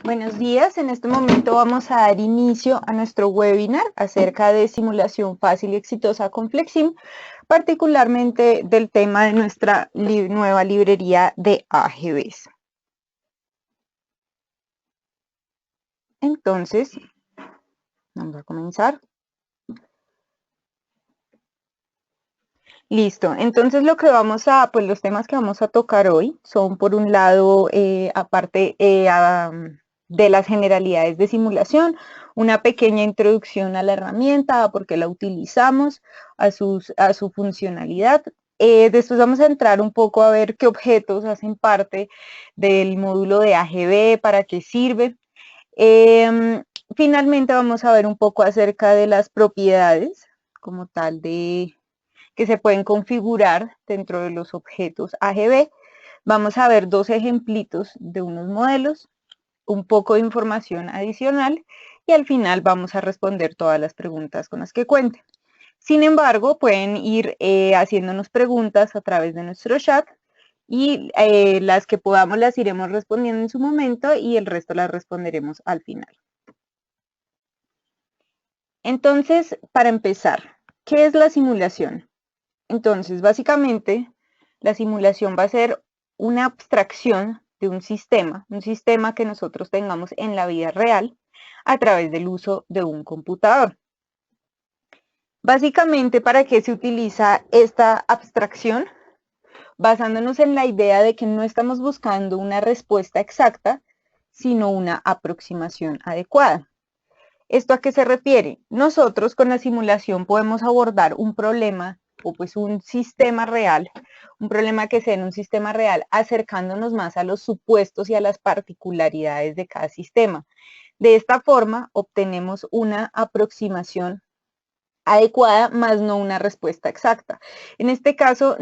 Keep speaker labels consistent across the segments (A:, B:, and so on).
A: Buenos días, en este momento vamos a dar inicio a nuestro webinar acerca de simulación fácil y exitosa con Flexim, particularmente del tema de nuestra nueva librería de AGVs. Entonces, vamos a comenzar. Listo, entonces pues los temas que vamos a tocar hoy son, por un lado, de las generalidades de simulación, una pequeña introducción a la herramienta, a por qué la utilizamos, a su funcionalidad. Después vamos a entrar un poco a ver qué objetos hacen parte del módulo de AGV, para qué sirve. Finalmente vamos a ver un poco acerca de las propiedades como tal que se pueden configurar dentro de los objetos AGV. Vamos a ver dos ejemplitos de unos modelos, un poco de información adicional y al final vamos a responder todas las preguntas con las que cuente. Sin embargo, pueden ir haciéndonos preguntas a través de nuestro chat y las que podamos las iremos respondiendo en su momento y el resto las responderemos al final. Entonces, para empezar, ¿qué es la simulación? Entonces, básicamente, la simulación va a ser una abstracción de un sistema que nosotros tengamos en la vida real a través del uso de un computador. Básicamente, ¿para qué se utiliza esta abstracción? Basándonos en la idea de que no estamos buscando una respuesta exacta, sino una aproximación adecuada. ¿Esto a qué se refiere? Nosotros con la simulación podemos abordar un problema o pues un sistema real, un problema que sea en un sistema real, acercándonos más a los supuestos y a las particularidades de cada sistema. De esta forma obtenemos una aproximación adecuada, más no una respuesta exacta. En este caso,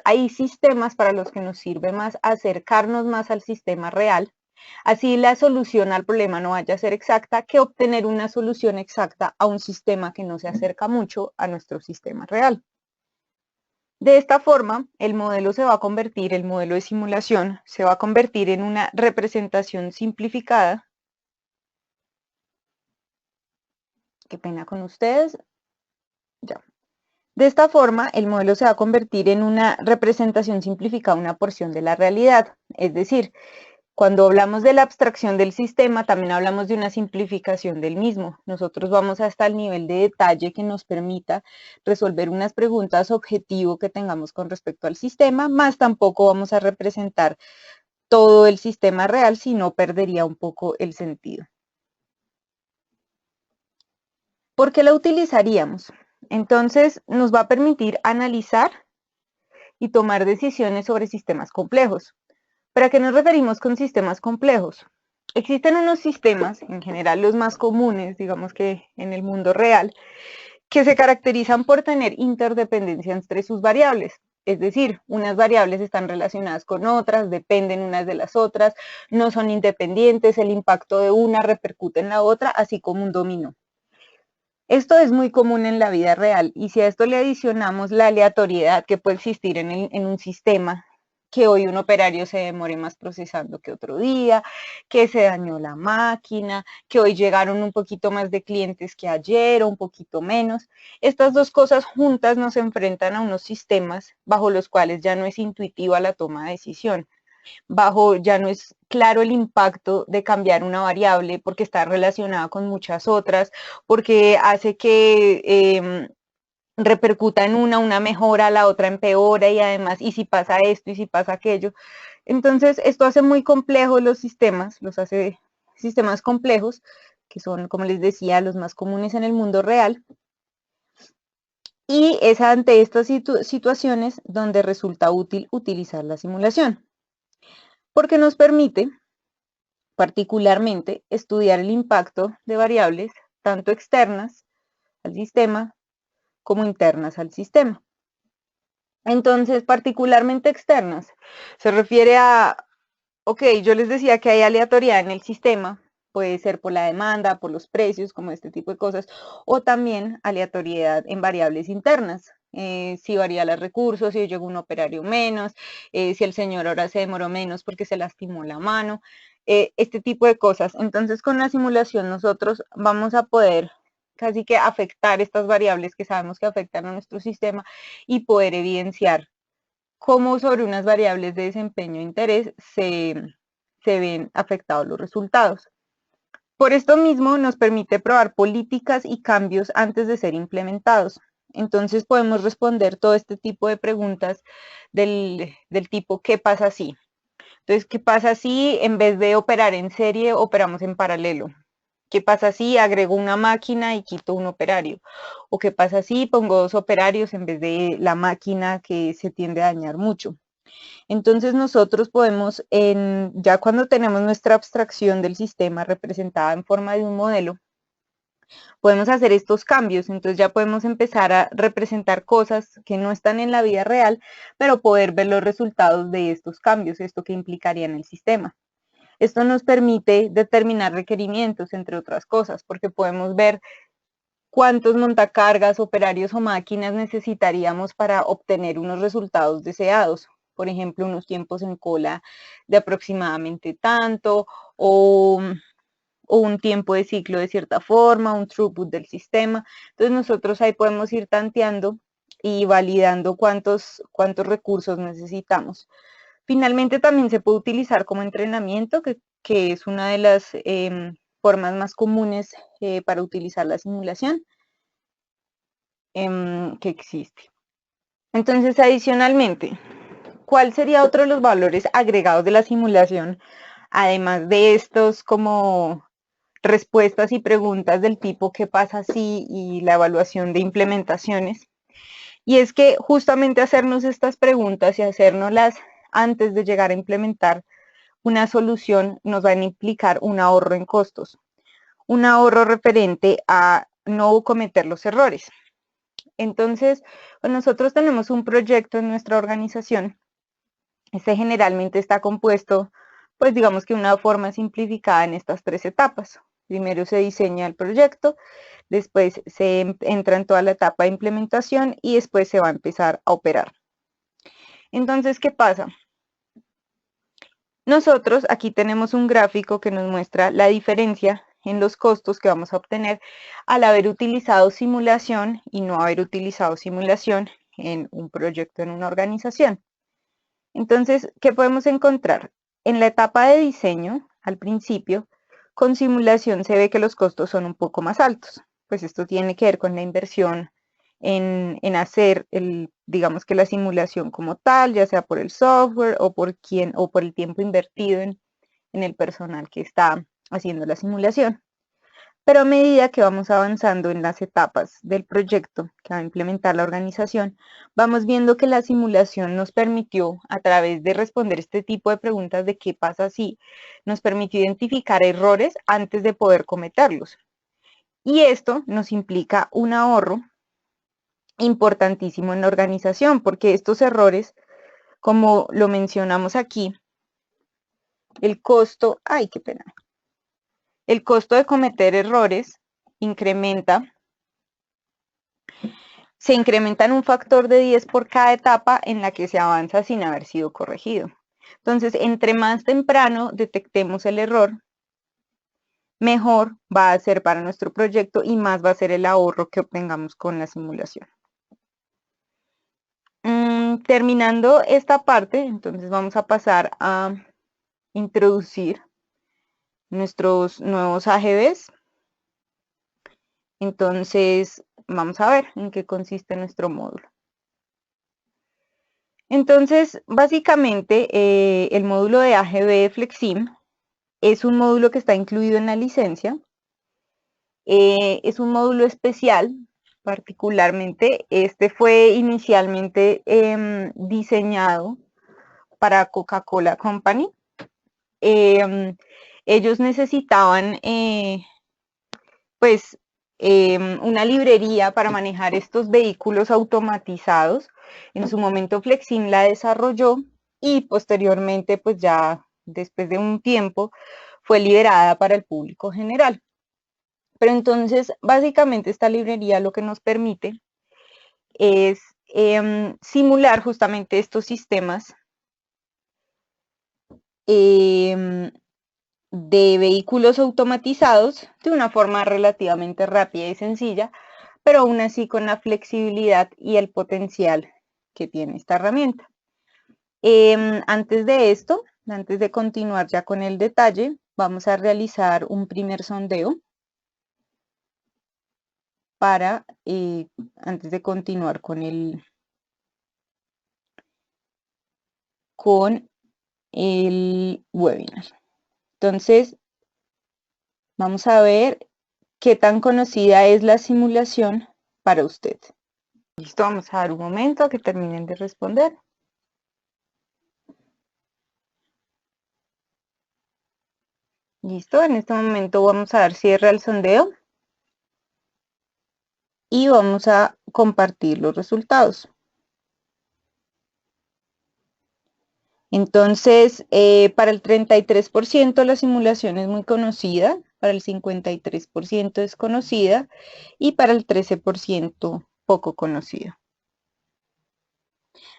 A: hay sistemas para los que nos sirve más acercarnos más al sistema real. Así la solución al problema no vaya a ser exacta, que obtener una solución exacta a un sistema que no se acerca mucho a nuestro sistema real. De esta forma, el modelo de simulación, se va a convertir en una representación simplificada. Qué pena con ustedes. Ya. De esta forma, el modelo se va a convertir en una representación simplificada, una porción de la realidad. Es decir, cuando hablamos de la abstracción del sistema, también hablamos de una simplificación del mismo. Nosotros vamos hasta el nivel de detalle que nos permita resolver unas preguntas objetivo que tengamos con respecto al sistema, más tampoco vamos a representar todo el sistema real, sino perdería un poco el sentido. ¿Por qué la utilizaríamos? Entonces, nos va a permitir analizar y tomar decisiones sobre sistemas complejos. ¿Pero a qué nos referimos con sistemas complejos? Existen unos sistemas, en general los más comunes, digamos que en el mundo real, que se caracterizan por tener interdependencia entre sus variables. Es decir, unas variables están relacionadas con otras, dependen unas de las otras, no son independientes, el impacto de una repercute en la otra, así como un dominó. Esto es muy común en la vida real y si a esto le adicionamos la aleatoriedad que puede existir en un sistema, que hoy un operario se demore más procesando que otro día, que se dañó la máquina, que hoy llegaron un poquito más de clientes que ayer o un poquito menos. Estas dos cosas juntas nos enfrentan a unos sistemas bajo los cuales ya no es intuitiva la toma de decisión. Ya no es claro el impacto de cambiar una variable porque está relacionada con muchas otras, porque hace que repercuta en una mejora, la otra empeora y además, y si pasa esto y si pasa aquello. Entonces, esto hace muy complejos los sistemas, los hace sistemas complejos, que son, como les decía, los más comunes en el mundo real. Y es ante estas situaciones donde resulta útil utilizar la simulación, porque nos permite particularmente estudiar el impacto de variables tanto externas al sistema como internas al sistema. Entonces, particularmente externas, se refiere a, ok, yo les decía que hay aleatoriedad en el sistema, puede ser por la demanda, por los precios, como este tipo de cosas, o también aleatoriedad en variables internas. Si varía los recursos, si llegó un operario menos, si el señor ahora se demoró menos porque se lastimó la mano. este tipo de cosas. Entonces, con la simulación nosotros vamos a poder casi que afectar estas variables que sabemos que afectan a nuestro sistema y poder evidenciar cómo sobre unas variables de desempeño e interés se ven afectados los resultados. Por esto mismo nos permite probar políticas y cambios antes de ser implementados. Entonces podemos responder todo este tipo de preguntas del tipo ¿qué pasa si? Entonces, ¿qué pasa si en vez de operar en serie operamos en paralelo? ¿Qué pasa si agrego una máquina y quito un operario? ¿O qué pasa si pongo 2 operarios en vez de la máquina que se tiende a dañar mucho? Entonces nosotros podemos, ya cuando tenemos nuestra abstracción del sistema representada en forma de un modelo, podemos hacer estos cambios. Entonces ya podemos empezar a representar cosas que no están en la vida real, pero poder ver los resultados de estos cambios, esto que implicaría en el sistema. Esto nos permite determinar requerimientos, entre otras cosas, porque podemos ver cuántos montacargas, operarios o máquinas necesitaríamos para obtener unos resultados deseados. Por ejemplo, unos tiempos en cola de aproximadamente tanto, o un tiempo de ciclo de cierta forma, un throughput del sistema. Entonces nosotros ahí podemos ir tanteando y validando cuántos recursos necesitamos. Finalmente también se puede utilizar como entrenamiento, que es una de las formas más comunes para utilizar la simulación que existe. Entonces, adicionalmente, ¿cuál sería otro de los valores agregados de la simulación? Además de estos como respuestas y preguntas del tipo ¿qué pasa si? Y la evaluación de implementaciones. Y es que justamente hacernos estas preguntas y hacérnoslas antes de llegar a implementar una solución nos va a implicar un ahorro en costos, un ahorro referente a no cometer los errores. Entonces, pues nosotros tenemos un proyecto en nuestra organización. Este generalmente está compuesto, pues digamos que una forma simplificada en estas 3 etapas. Primero se diseña el proyecto, después se entra en toda la etapa de implementación y después se va a empezar a operar. Entonces, ¿qué pasa? Nosotros aquí tenemos un gráfico que nos muestra la diferencia en los costos que vamos a obtener al haber utilizado simulación y no haber utilizado simulación en un proyecto en una organización. Entonces, ¿qué podemos encontrar? En la etapa de diseño, al principio, con simulación se ve que los costos son un poco más altos. Pues esto tiene que ver con la inversión en hacer digamos que la simulación como tal, ya sea por el software o por el tiempo invertido en el personal que está haciendo la simulación. Pero a medida que vamos avanzando en las etapas del proyecto que va a implementar la organización, vamos viendo que la simulación nos permitió, a través de responder este tipo de preguntas de qué pasa si, nos permitió identificar errores antes de poder cometerlos. Y esto nos implica un ahorro importantísimo en la organización, porque estos errores, como lo mencionamos aquí, el costo, ay, qué pena, el costo de cometer errores se incrementa en un factor de 10 por cada etapa en la que se avanza sin haber sido corregido. Entonces, entre más temprano detectemos el error, mejor va a ser para nuestro proyecto y más va a ser el ahorro que obtengamos con la simulación. Terminando esta parte, entonces vamos a pasar a introducir nuestros nuevos AGVs. Entonces, vamos a ver en qué consiste nuestro módulo. Entonces, básicamente, el módulo de AGV FlexSim es un módulo que está incluido en la licencia. Es un módulo especial, particularmente. Este fue inicialmente diseñado para Coca-Cola Company. Ellos necesitaban, pues, una librería para manejar estos vehículos automatizados. En su momento FlexSim la desarrolló y posteriormente, pues ya después de un tiempo, fue liberada para el público general. Pero entonces, básicamente esta librería lo que nos permite es simular justamente estos sistemas de vehículos automatizados de una forma relativamente rápida y sencilla, pero aún así con la flexibilidad y el potencial que tiene esta herramienta. Antes de esto, antes de continuar ya con el detalle, vamos a realizar un primer sondeo para, antes de continuar con el webinar. Entonces, vamos a ver qué tan conocida es la simulación para usted. Listo, vamos a dar un momento a que terminen de responder. Listo, en este momento vamos a dar cierre al sondeo y vamos a compartir los resultados. Entonces, para el 33% la simulación es muy conocida, para el 53% es conocida y para el 13% poco conocida.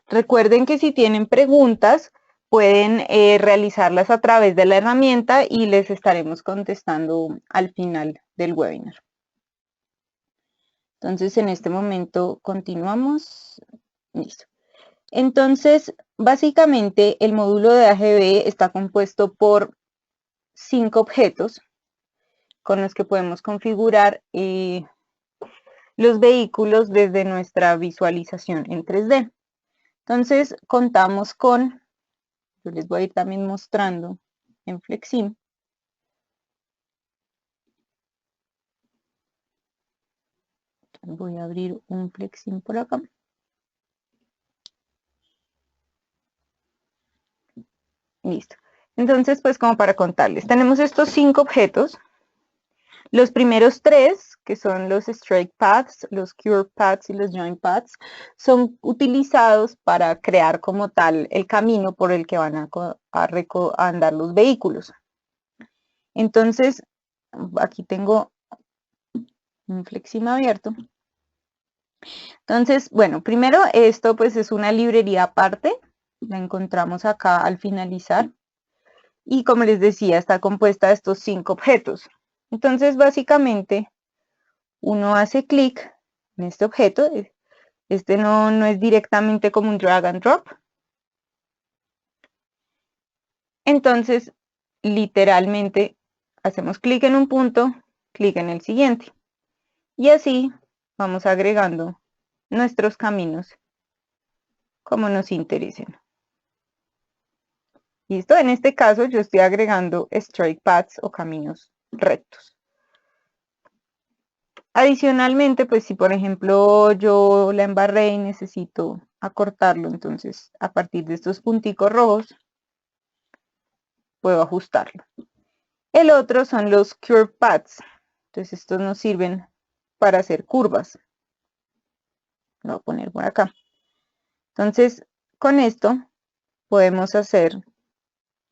A: Recuerden que si tienen preguntas, pueden realizarlas a través de la herramienta y les estaremos contestando al final del webinar. Entonces, en este momento continuamos. Listo. Entonces, básicamente el módulo de AGV está compuesto por 5 objetos con los que podemos configurar los vehículos desde nuestra visualización en 3D. Entonces, contamos con, yo les voy a ir también mostrando en Flexim. Voy a abrir un Flexim por acá. Listo. Entonces, pues como para contarles, tenemos estos 5 objetos. Los primeros 3, que son los Strike Paths, los Curve Paths y los Joint Paths, son utilizados para crear como tal el camino por el que van a andar los vehículos. Entonces, aquí tengo un Flexim abierto. Entonces, bueno, primero esto pues es una librería aparte, la encontramos acá al finalizar. Y como les decía, está compuesta de estos 5 objetos. Entonces, básicamente, uno hace clic en este objeto. Este no es directamente como un drag and drop. Entonces, literalmente, hacemos clic en un punto, clic en el siguiente. Y así vamos agregando nuestros caminos como nos interesen. ¿Listo? En este caso yo estoy agregando straight paths o caminos rectos. Adicionalmente, pues si por ejemplo yo la embarré y necesito acortarlo, entonces a partir de estos punticos rojos puedo ajustarlo. El otro son los curve paths. Entonces estos nos sirven para hacer curvas. Lo voy a poner por acá. Entonces con esto podemos hacer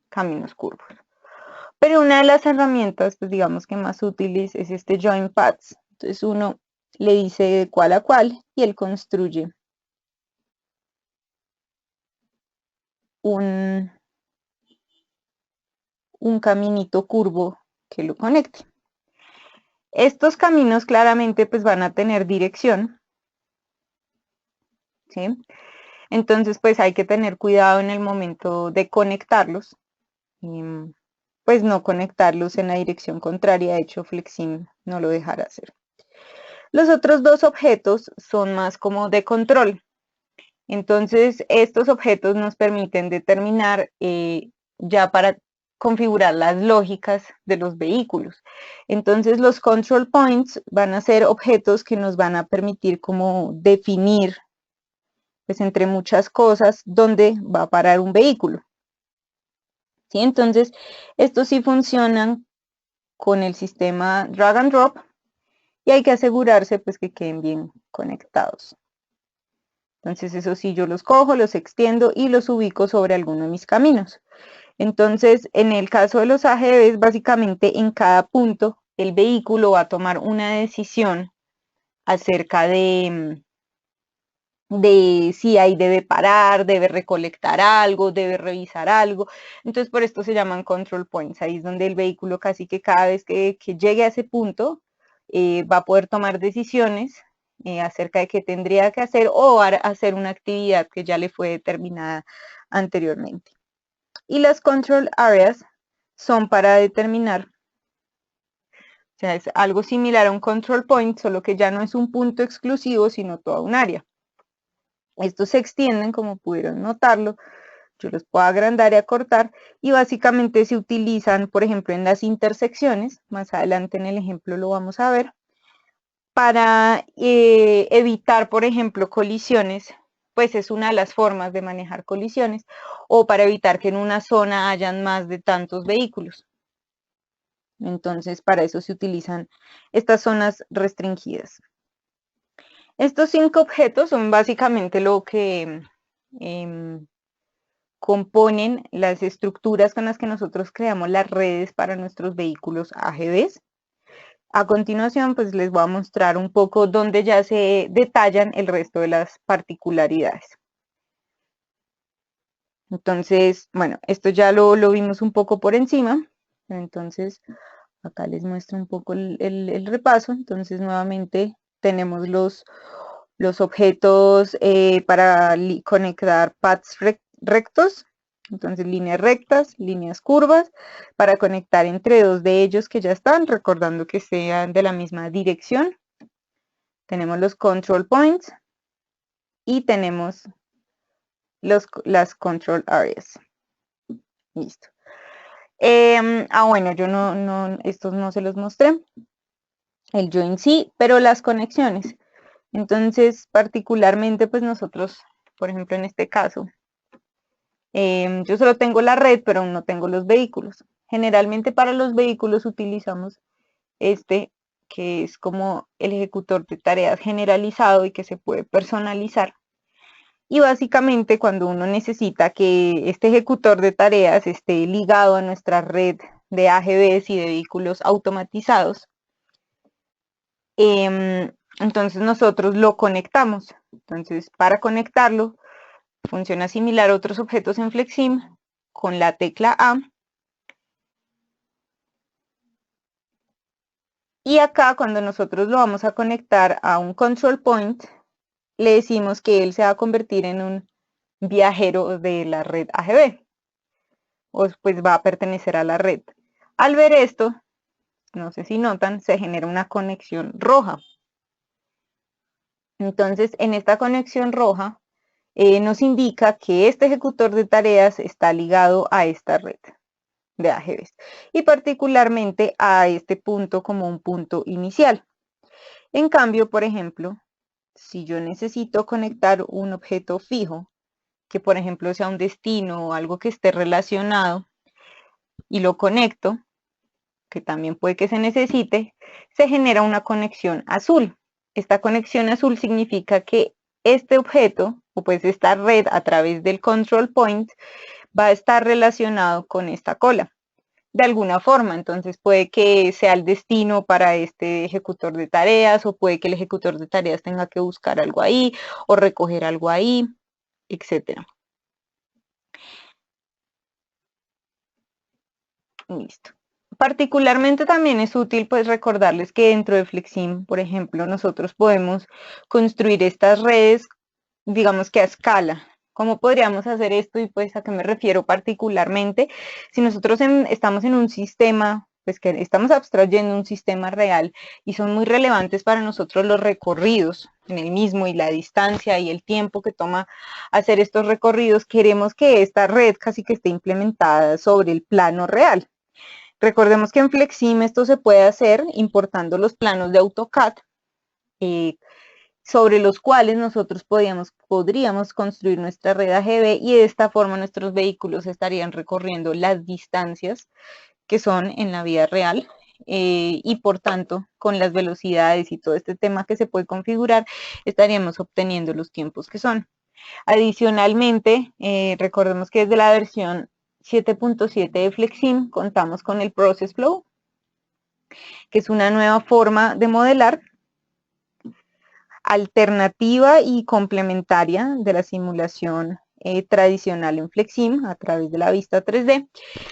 A: caminos curvos. Pero una de las herramientas, pues digamos que más útiles es este join paths. Entonces uno le dice de cuál a cuál y él construye un caminito curvo que lo conecte. Estos caminos claramente pues van a tener dirección, ¿sí? Entonces pues hay que tener cuidado en el momento de conectarlos. Pues no conectarlos en la dirección contraria, de hecho Flexim no lo dejará hacer. Los otros 2 objetos son más como de control. Entonces estos objetos nos permiten determinar ya para configurar las lógicas de los vehículos. Entonces los control points van a ser objetos que nos van a permitir como definir, pues entre muchas cosas, dónde va a parar un vehículo. ¿Sí? Entonces estos sí funcionan con el sistema drag and drop y hay que asegurarse pues que queden bien conectados. Entonces eso sí, yo los cojo, los extiendo y los ubico sobre alguno de mis caminos. Entonces, en el caso de los AGVs, básicamente en cada punto el vehículo va a tomar una decisión acerca de de si ahí debe parar, debe recolectar algo, debe revisar algo. Entonces, por esto se llaman control points. Ahí es donde el vehículo casi que cada vez que llegue a ese punto va a poder tomar decisiones acerca de qué tendría que hacer o hacer una actividad que ya le fue determinada anteriormente. Y las control areas son para determinar, o sea, es algo similar a un control point, solo que ya no es un punto exclusivo, sino toda un área. Estos se extienden, como pudieron notarlo, yo los puedo agrandar y acortar, y básicamente se utilizan, por ejemplo, en las intersecciones, más adelante en el ejemplo lo vamos a ver, para evitar, por ejemplo, colisiones, pues es una de las formas de manejar colisiones, o para evitar que en una zona hayan más de tantos vehículos. Entonces, para eso se utilizan estas zonas restringidas. Estos 5 objetos son básicamente lo que componen las estructuras con las que nosotros creamos las redes para nuestros vehículos AGVs. A continuación, pues les voy a mostrar un poco donde ya se detallan el resto de las particularidades. Entonces, bueno, esto ya lo vimos un poco por encima. Entonces, acá les muestro un poco el repaso. Entonces, nuevamente tenemos los objetos para conectar paths rectos. Entonces, líneas rectas, líneas curvas, para conectar entre dos de ellos que ya están, recordando que sean de la misma dirección. Tenemos los control points y tenemos las control areas. Listo. Bueno, yo estos no se los mostré, el join sí, pero las conexiones. Entonces, particularmente, pues nosotros, por ejemplo, en este caso, yo solo tengo la red, pero aún no tengo los vehículos. Generalmente para los vehículos utilizamos este, que es como el ejecutor de tareas generalizado y que se puede personalizar. Y básicamente cuando uno necesita que este ejecutor de tareas esté ligado a nuestra red de AGVs y de vehículos automatizados, entonces nosotros lo conectamos. Entonces, para conectarlo, funciona similar a otros objetos en FlexSim, con la tecla A. Y acá, cuando nosotros lo vamos a conectar a un control point, le decimos que él se va a convertir en un viajero de la red AGV, o pues va a pertenecer a la red. Al ver esto, no sé si notan, se genera una conexión roja. Entonces, en esta conexión roja, nos indica que este ejecutor de tareas está ligado a esta red de AGVs y particularmente a este punto como un punto inicial. En cambio, por ejemplo, si yo necesito conectar un objeto fijo, que por ejemplo sea un destino o algo que esté relacionado, y lo conecto, que también puede que se necesite, se genera una conexión azul. Esta conexión azul significa que este objeto, o pues esta red a través del control point, va a estar relacionado con esta cola de alguna forma. Entonces puede que sea el destino para este ejecutor de tareas, o puede que el ejecutor de tareas tenga que buscar algo ahí o recoger algo ahí, etcétera. Listo. Particularmente también es útil pues recordarles que dentro de FlexSim, por ejemplo, nosotros podemos construir estas redes, digamos que a escala. ¿Cómo podríamos hacer esto? Y pues a qué me refiero particularmente. Si nosotros estamos en un sistema, pues que estamos abstrayendo un sistema real y son muy relevantes para nosotros los recorridos en el mismo y la distancia y el tiempo que toma hacer estos recorridos, queremos que esta red casi que esté implementada sobre el plano real. Recordemos que en FlexSim esto se puede hacer importando los planos de AutoCAD, sobre los cuales nosotros podríamos construir nuestra red AGV, y de esta forma nuestros vehículos estarían recorriendo las distancias que son en la vida real, y por tanto con las velocidades y todo este tema que se puede configurar estaríamos obteniendo los tiempos que son. Adicionalmente, recordemos que desde la versión 7.7 de FlexSim contamos con el Process Flow, que es una nueva forma de modelar alternativa y complementaria de la simulación tradicional en FlexSim a través de la vista 3D,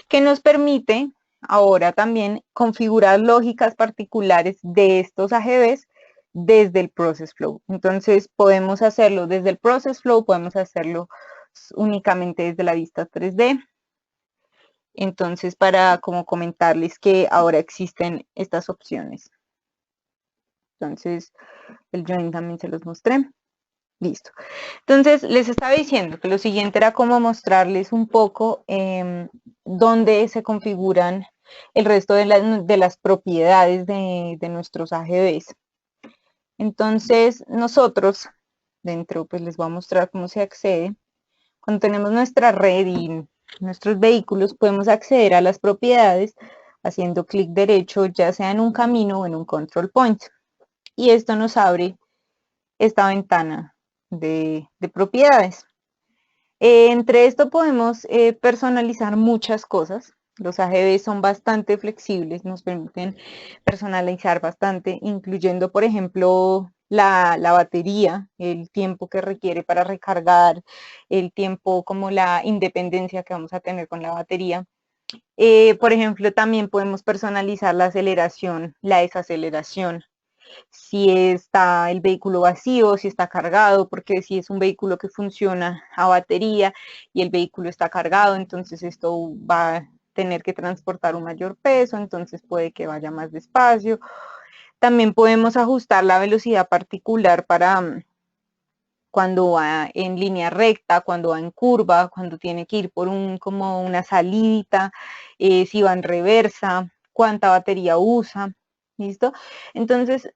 A: que nos permite ahora también configurar lógicas particulares de estos AGVs desde el Process Flow. Entonces podemos hacerlo desde el Process Flow, podemos hacerlo únicamente desde la vista 3D. Entonces, para como comentarles que ahora existen estas opciones. Entonces, el join también se los mostré. Listo. Entonces, les estaba diciendo que lo siguiente era como mostrarles un poco dónde se configuran el resto de las propiedades de nuestros AGVs. Entonces, nosotros, dentro, pues les voy a mostrar cómo se accede. Cuando tenemos nuestra red y nuestros vehículos, podemos acceder a las propiedades haciendo clic derecho, ya sea en un camino o en un control point. Y esto nos abre esta ventana de propiedades. Entre esto podemos personalizar muchas cosas. Los AGV son bastante flexibles, nos permiten personalizar bastante, incluyendo, por ejemplo, la batería, el tiempo que requiere para recargar, el tiempo como la independencia que vamos a tener con la batería. Por ejemplo, también podemos personalizar la aceleración, la desaceleración, si está el vehículo vacío, si está cargado, porque si es un vehículo que funciona a batería y el vehículo está cargado, entonces esto va a tener que transportar un mayor peso, entonces puede que vaya más despacio. También podemos ajustar la velocidad particular para cuando va en línea recta, cuando va en curva, cuando tiene que ir por como una salida, si va en reversa, cuánta batería usa, ¿listo? Entonces,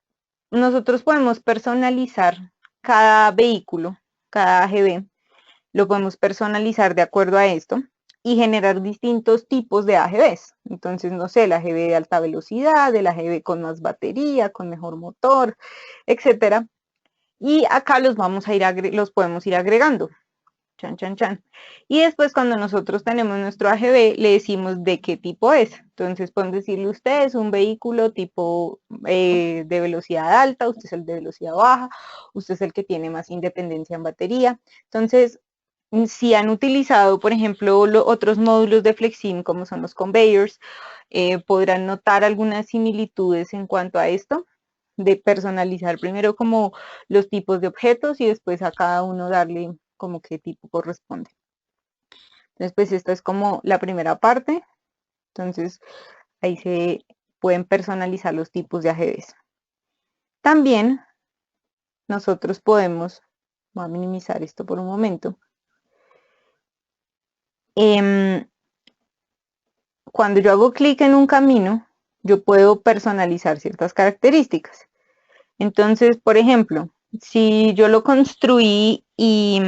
A: nosotros podemos personalizar cada vehículo, cada AGV, lo podemos personalizar de acuerdo a esto y generar distintos tipos de AGVs. Entonces, no sé, el AGV de alta velocidad, el AGV con más batería, con mejor motor, etcétera. Y acá los podemos ir agregando. Chan, chan, chan. Y después cuando nosotros tenemos nuestro AGV, le decimos de qué tipo es. Entonces pueden decirle usted es un vehículo tipo de velocidad alta, usted es el de velocidad baja, usted es el que tiene más independencia en batería. Entonces, si han utilizado, por ejemplo, otros módulos de FlexSim, como son los conveyors, podrán notar algunas similitudes en cuanto a esto, de personalizar primero como los tipos de objetos y después a cada uno darle como qué tipo corresponde. Entonces, pues esta es como la primera parte. Entonces, ahí se pueden personalizar los tipos de AGVs. También nosotros podemos, voy a minimizar esto por un momento. Cuando yo hago clic en un camino, yo puedo personalizar ciertas características. Entonces, por ejemplo, si yo lo construí y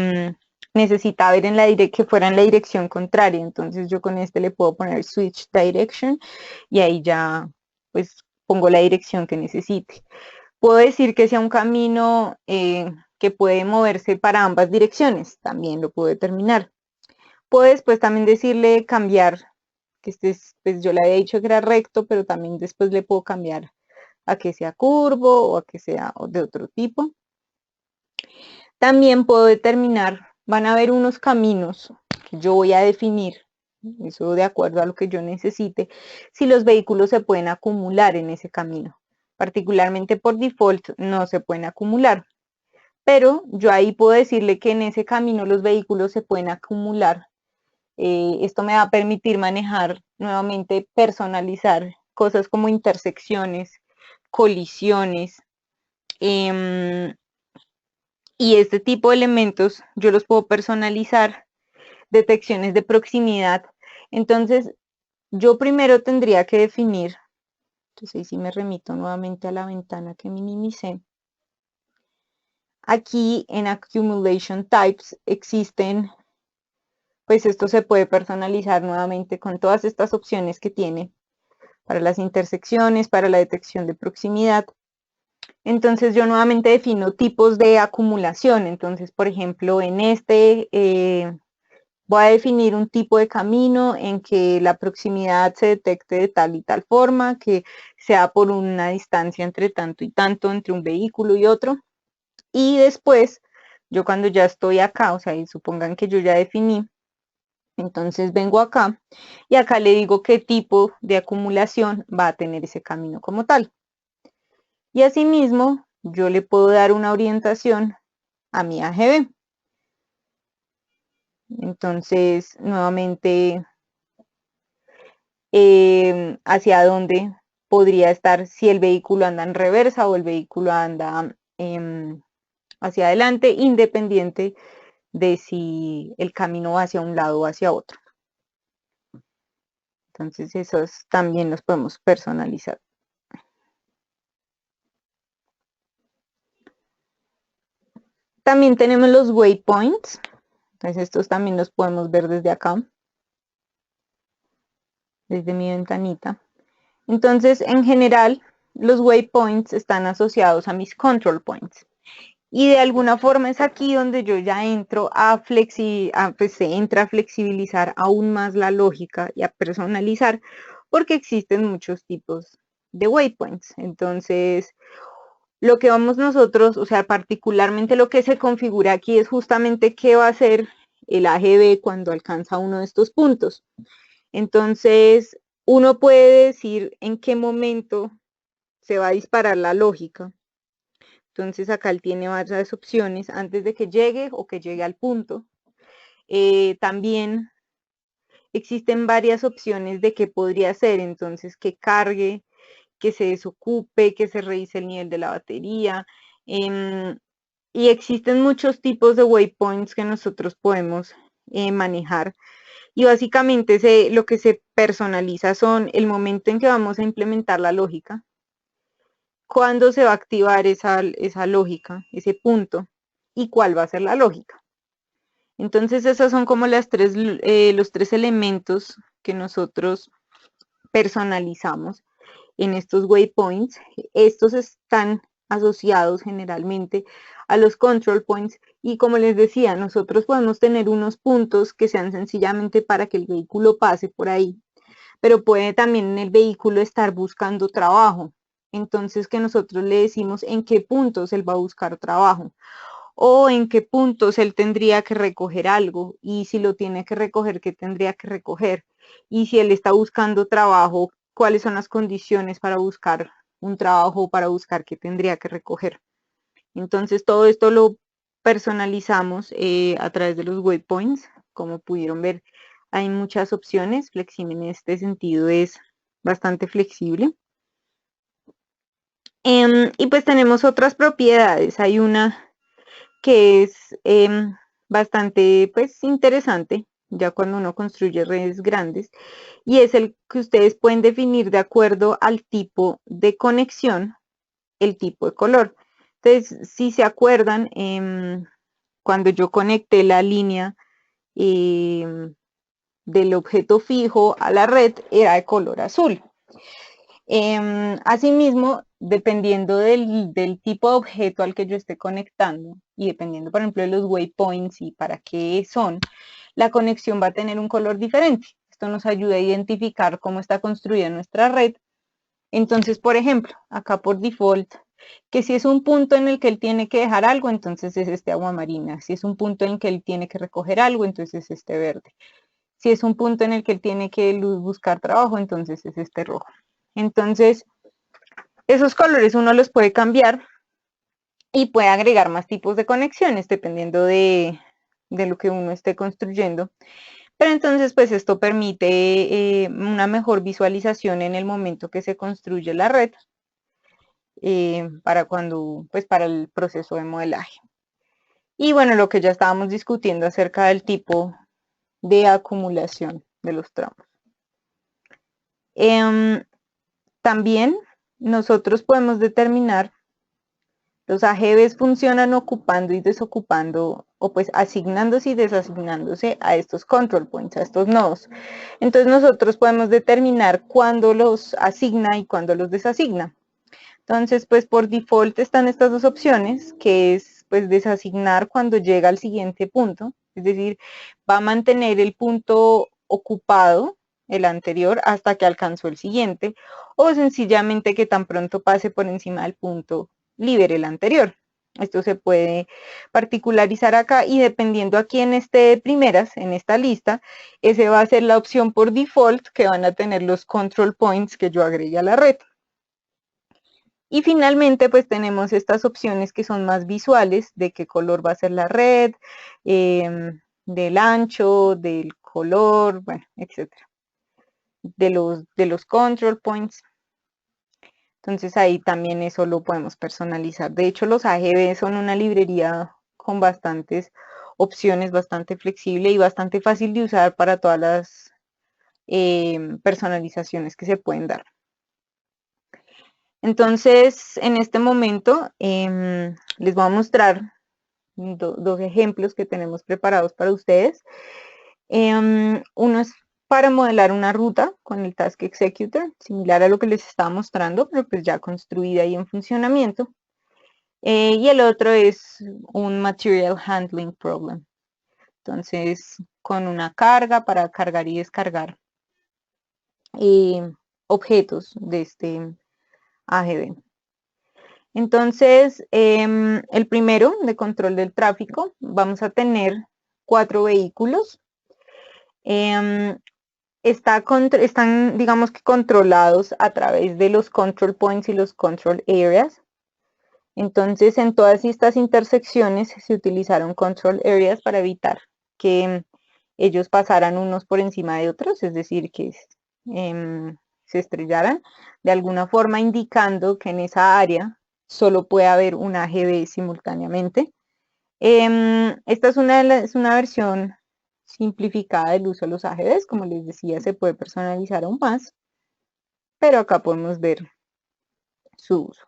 A: necesitaba ir que fuera en la dirección contraria, entonces yo con este le puedo poner switch direction y ahí ya pues pongo la dirección que necesite. Puedo decir que sea un camino que puede moverse para ambas direcciones, también lo puedo determinar. Puedo después también decirle cambiar, que pues yo le había dicho que era recto, pero también después le puedo cambiar a que sea curvo o a que sea de otro tipo. También puedo determinar, van a haber unos caminos que yo voy a definir, eso de acuerdo a lo que yo necesite, si los vehículos se pueden acumular en ese camino. Particularmente por default no se pueden acumular, pero yo ahí puedo decirle que en ese camino los vehículos se pueden acumular. Esto me va a permitir manejar nuevamente, personalizar cosas como intersecciones, colisiones, y este tipo de elementos yo los puedo personalizar, detecciones de proximidad. Entonces, yo primero tendría que definir, entonces ahí sí me remito nuevamente a la ventana que minimicé. Aquí en Accumulation Types existen, pues esto se puede personalizar nuevamente con todas estas opciones que tiene para las intersecciones, para la detección de proximidad. Entonces yo nuevamente defino tipos de acumulación. Entonces, por ejemplo, en voy a definir un tipo de camino en que la proximidad se detecte de tal y tal forma, que sea por una distancia entre tanto y tanto entre un vehículo y otro. Y después, yo cuando ya estoy acá, o sea, y supongan que yo ya definí, entonces vengo acá y acá le digo qué tipo de acumulación va a tener ese camino como tal. Y asimismo, yo le puedo dar una orientación a mi AGB. Entonces, nuevamente, hacia dónde podría estar si el vehículo anda en reversa o el vehículo anda hacia adelante, independiente de si el camino va hacia un lado o hacia otro. Entonces, esos también los podemos personalizar. También tenemos los waypoints. Entonces, estos también los podemos ver desde acá, desde mi ventanita. Entonces, en general, los waypoints están asociados a mis control points. Y de alguna forma es aquí donde yo ya entro pues se entra a flexibilizar aún más la lógica y a personalizar, porque existen muchos tipos de waypoints. Entonces, lo que vamos nosotros, o sea, particularmente lo que se configura aquí es justamente qué va a hacer el AGB cuando alcanza uno de estos puntos. Entonces, uno puede decir en qué momento se va a disparar la lógica. Entonces, acá él tiene varias opciones antes de que llegue o que llegue al punto. También existen varias opciones de qué podría ser. Entonces, que cargue, que se desocupe, que se revise el nivel de la batería. Y existen muchos tipos de waypoints que nosotros podemos manejar. Y básicamente lo que se personaliza son el momento en que vamos a implementar la lógica, cuándo se va a activar esa lógica, ese punto, y cuál va a ser la lógica. Entonces, esos son como los tres elementos que nosotros personalizamos en estos waypoints. Estos están asociados generalmente a los control points y como les decía, nosotros podemos tener unos puntos que sean sencillamente para que el vehículo pase por ahí, pero puede también el vehículo estar buscando trabajo. Entonces que nosotros le decimos en qué puntos él va a buscar trabajo o en qué puntos él tendría que recoger algo y si lo tiene que recoger, qué tendría que recoger. Y si él está buscando trabajo, cuáles son las condiciones para buscar un trabajo o para buscar qué tendría que recoger. Entonces todo esto lo personalizamos a través de los waypoints. Como pudieron ver, hay muchas opciones. Flexible en este sentido es bastante flexible. Y pues tenemos otras propiedades. Hay una que es bastante pues interesante, ya cuando uno construye redes grandes, y es el que ustedes pueden definir de acuerdo al tipo de conexión, el tipo de color. Entonces, si se acuerdan, cuando yo conecté la línea del objeto fijo a la red, era de color azul. Asimismo, dependiendo del tipo de objeto al que yo esté conectando y dependiendo, por ejemplo, de los waypoints y para qué son, la conexión va a tener un color diferente. Esto nos ayuda a identificar cómo está construida nuestra red. Entonces, por ejemplo, acá por default, que si es un punto en el que él tiene que dejar algo, entonces es este agua marina. Si es un punto en el que él tiene que recoger algo, entonces es este verde. Si es un punto en el que él tiene que buscar trabajo, entonces es este rojo. Entonces, esos colores uno los puede cambiar y puede agregar más tipos de conexiones dependiendo de lo que uno esté construyendo. Pero entonces, pues esto permite una mejor visualización en el momento que se construye la red para el proceso de modelaje. Y bueno, lo que ya estábamos discutiendo acerca del tipo de acumulación de los tramos. También nosotros podemos determinar, los AGVs funcionan ocupando y desocupando, o pues asignándose y desasignándose a estos control points, a estos nodos. Entonces nosotros podemos determinar cuándo los asigna y cuándo los desasigna. Entonces, pues por default están estas dos opciones, que es pues desasignar cuando llega al siguiente punto, es decir, va a mantener el punto ocupado, el anterior, hasta que alcanzó el siguiente, o sencillamente que tan pronto pase por encima del punto, libere el anterior. Esto se puede particularizar acá y dependiendo a quién esté de primeras en esta lista, ese va a ser la opción por default que van a tener los control points que yo agregué a la red. Y finalmente pues tenemos estas opciones que son más visuales de qué color va a ser la red, del ancho, del color, bueno, etcétera, de los control points. Entonces ahí también eso lo podemos personalizar. De hecho, los AGB son una librería con bastantes opciones, bastante flexible y bastante fácil de usar para todas las personalizaciones que se pueden dar. Entonces, en este momento les voy a mostrar dos ejemplos que tenemos preparados para ustedes. Uno es para modelar una ruta con el Task Executor, similar a lo que les estaba mostrando, pero pues ya construida y en funcionamiento. Y el otro es un Material Handling Problem. Entonces, con una carga para cargar y descargar objetos de este AGB. Entonces, el primero, de control del tráfico, vamos a tener 4 vehículos. Están, digamos que controlados a través de los control points y los control areas. Entonces, en todas estas intersecciones se utilizaron control areas para evitar que ellos pasaran unos por encima de otros, es decir, que se estrellaran, de alguna forma indicando que en esa área solo puede haber un AGB simultáneamente. Esta es una versión simplificada del uso de los AGBs, como les decía, se puede personalizar aún más, pero acá podemos ver su uso.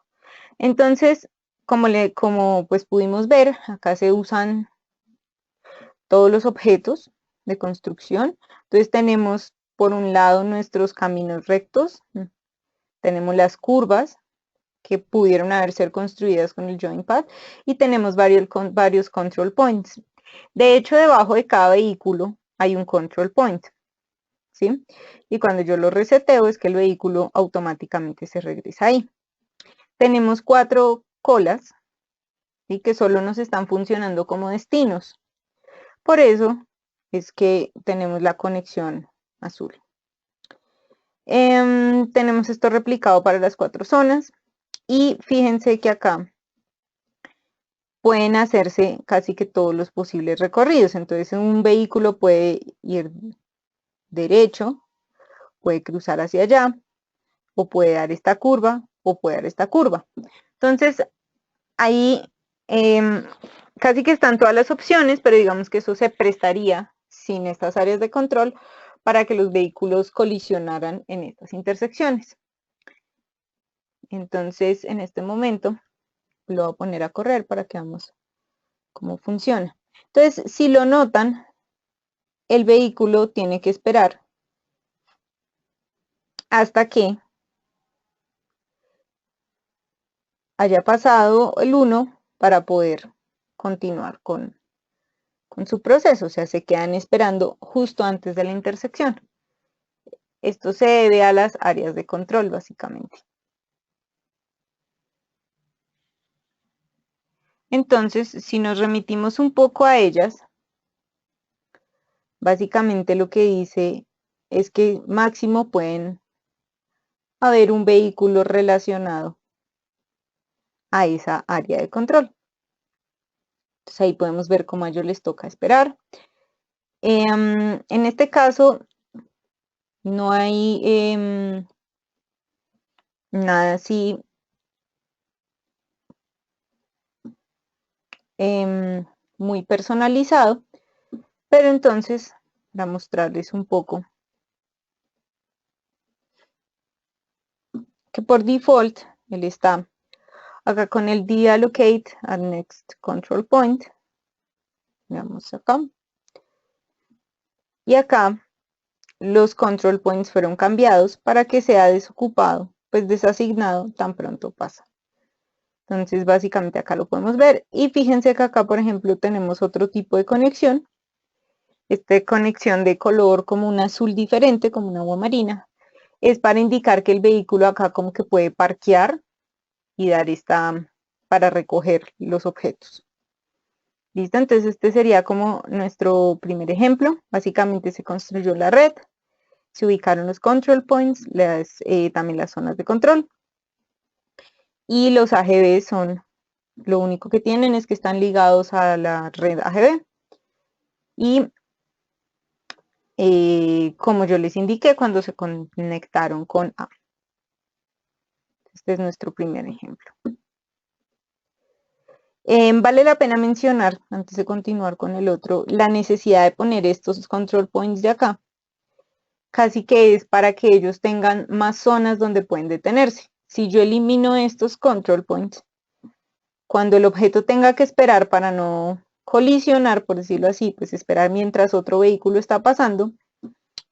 A: Entonces, como pues pudimos ver, acá se usan todos los objetos de construcción. Entonces tenemos por un lado nuestros caminos rectos, tenemos las curvas que pudieron haber sido construidas con el Join Path y tenemos varios control points. De hecho, debajo de cada vehículo hay un control point, ¿sí? Y cuando yo lo reseteo es que el vehículo automáticamente se regresa ahí. Tenemos 4 colas, ¿sí? Que solo nos están funcionando como destinos. Por eso es que tenemos la conexión azul. Tenemos esto replicado para las 4 zonas y fíjense que acá pueden hacerse casi que todos los posibles recorridos. Entonces un vehículo puede ir derecho, puede cruzar hacia allá, o puede dar esta curva, o puede dar esta curva. Entonces ahí casi que están todas las opciones, pero digamos que eso se prestaría sin estas áreas de control para que los vehículos colisionaran en estas intersecciones. Entonces, en este momento, lo voy a poner a correr para que veamos cómo funciona. Entonces, si lo notan, el vehículo tiene que esperar hasta que haya pasado el 1 para poder continuar con su proceso, o sea, se quedan esperando justo antes de la intersección. Esto se debe a las áreas de control, básicamente. Entonces, si nos remitimos un poco a ellas, básicamente lo que dice es que máximo pueden haber un vehículo relacionado a esa área de control. Entonces ahí podemos ver cómo a ellos les toca esperar. En este caso, no hay nada así muy personalizado, pero entonces, para mostrarles un poco, que por default, él está acá con el deallocate at next control point. Veamos acá. Y acá los control points fueron cambiados para que sea desocupado, pues desasignado tan pronto pasa. Entonces básicamente acá lo podemos ver y fíjense que acá por ejemplo tenemos otro tipo de conexión. Esta conexión de color como un azul diferente, como un agua marina, es para indicar que el vehículo acá como que puede parquear y dar esta para recoger los objetos. ¿Listo? Entonces este sería como nuestro primer ejemplo. Básicamente se construyó la red, se ubicaron los control points, también las zonas de control. Y los AGB son, lo único que tienen es que están ligados a la red AGB. Y como yo les indiqué cuando se conectaron con A. Este es nuestro primer ejemplo. Vale la pena mencionar, antes de continuar con el otro, la necesidad de poner estos control points de acá. Casi que es para que ellos tengan más zonas donde pueden detenerse. Si yo elimino estos control points, cuando el objeto tenga que esperar para no colisionar, por decirlo así, pues esperar mientras otro vehículo está pasando,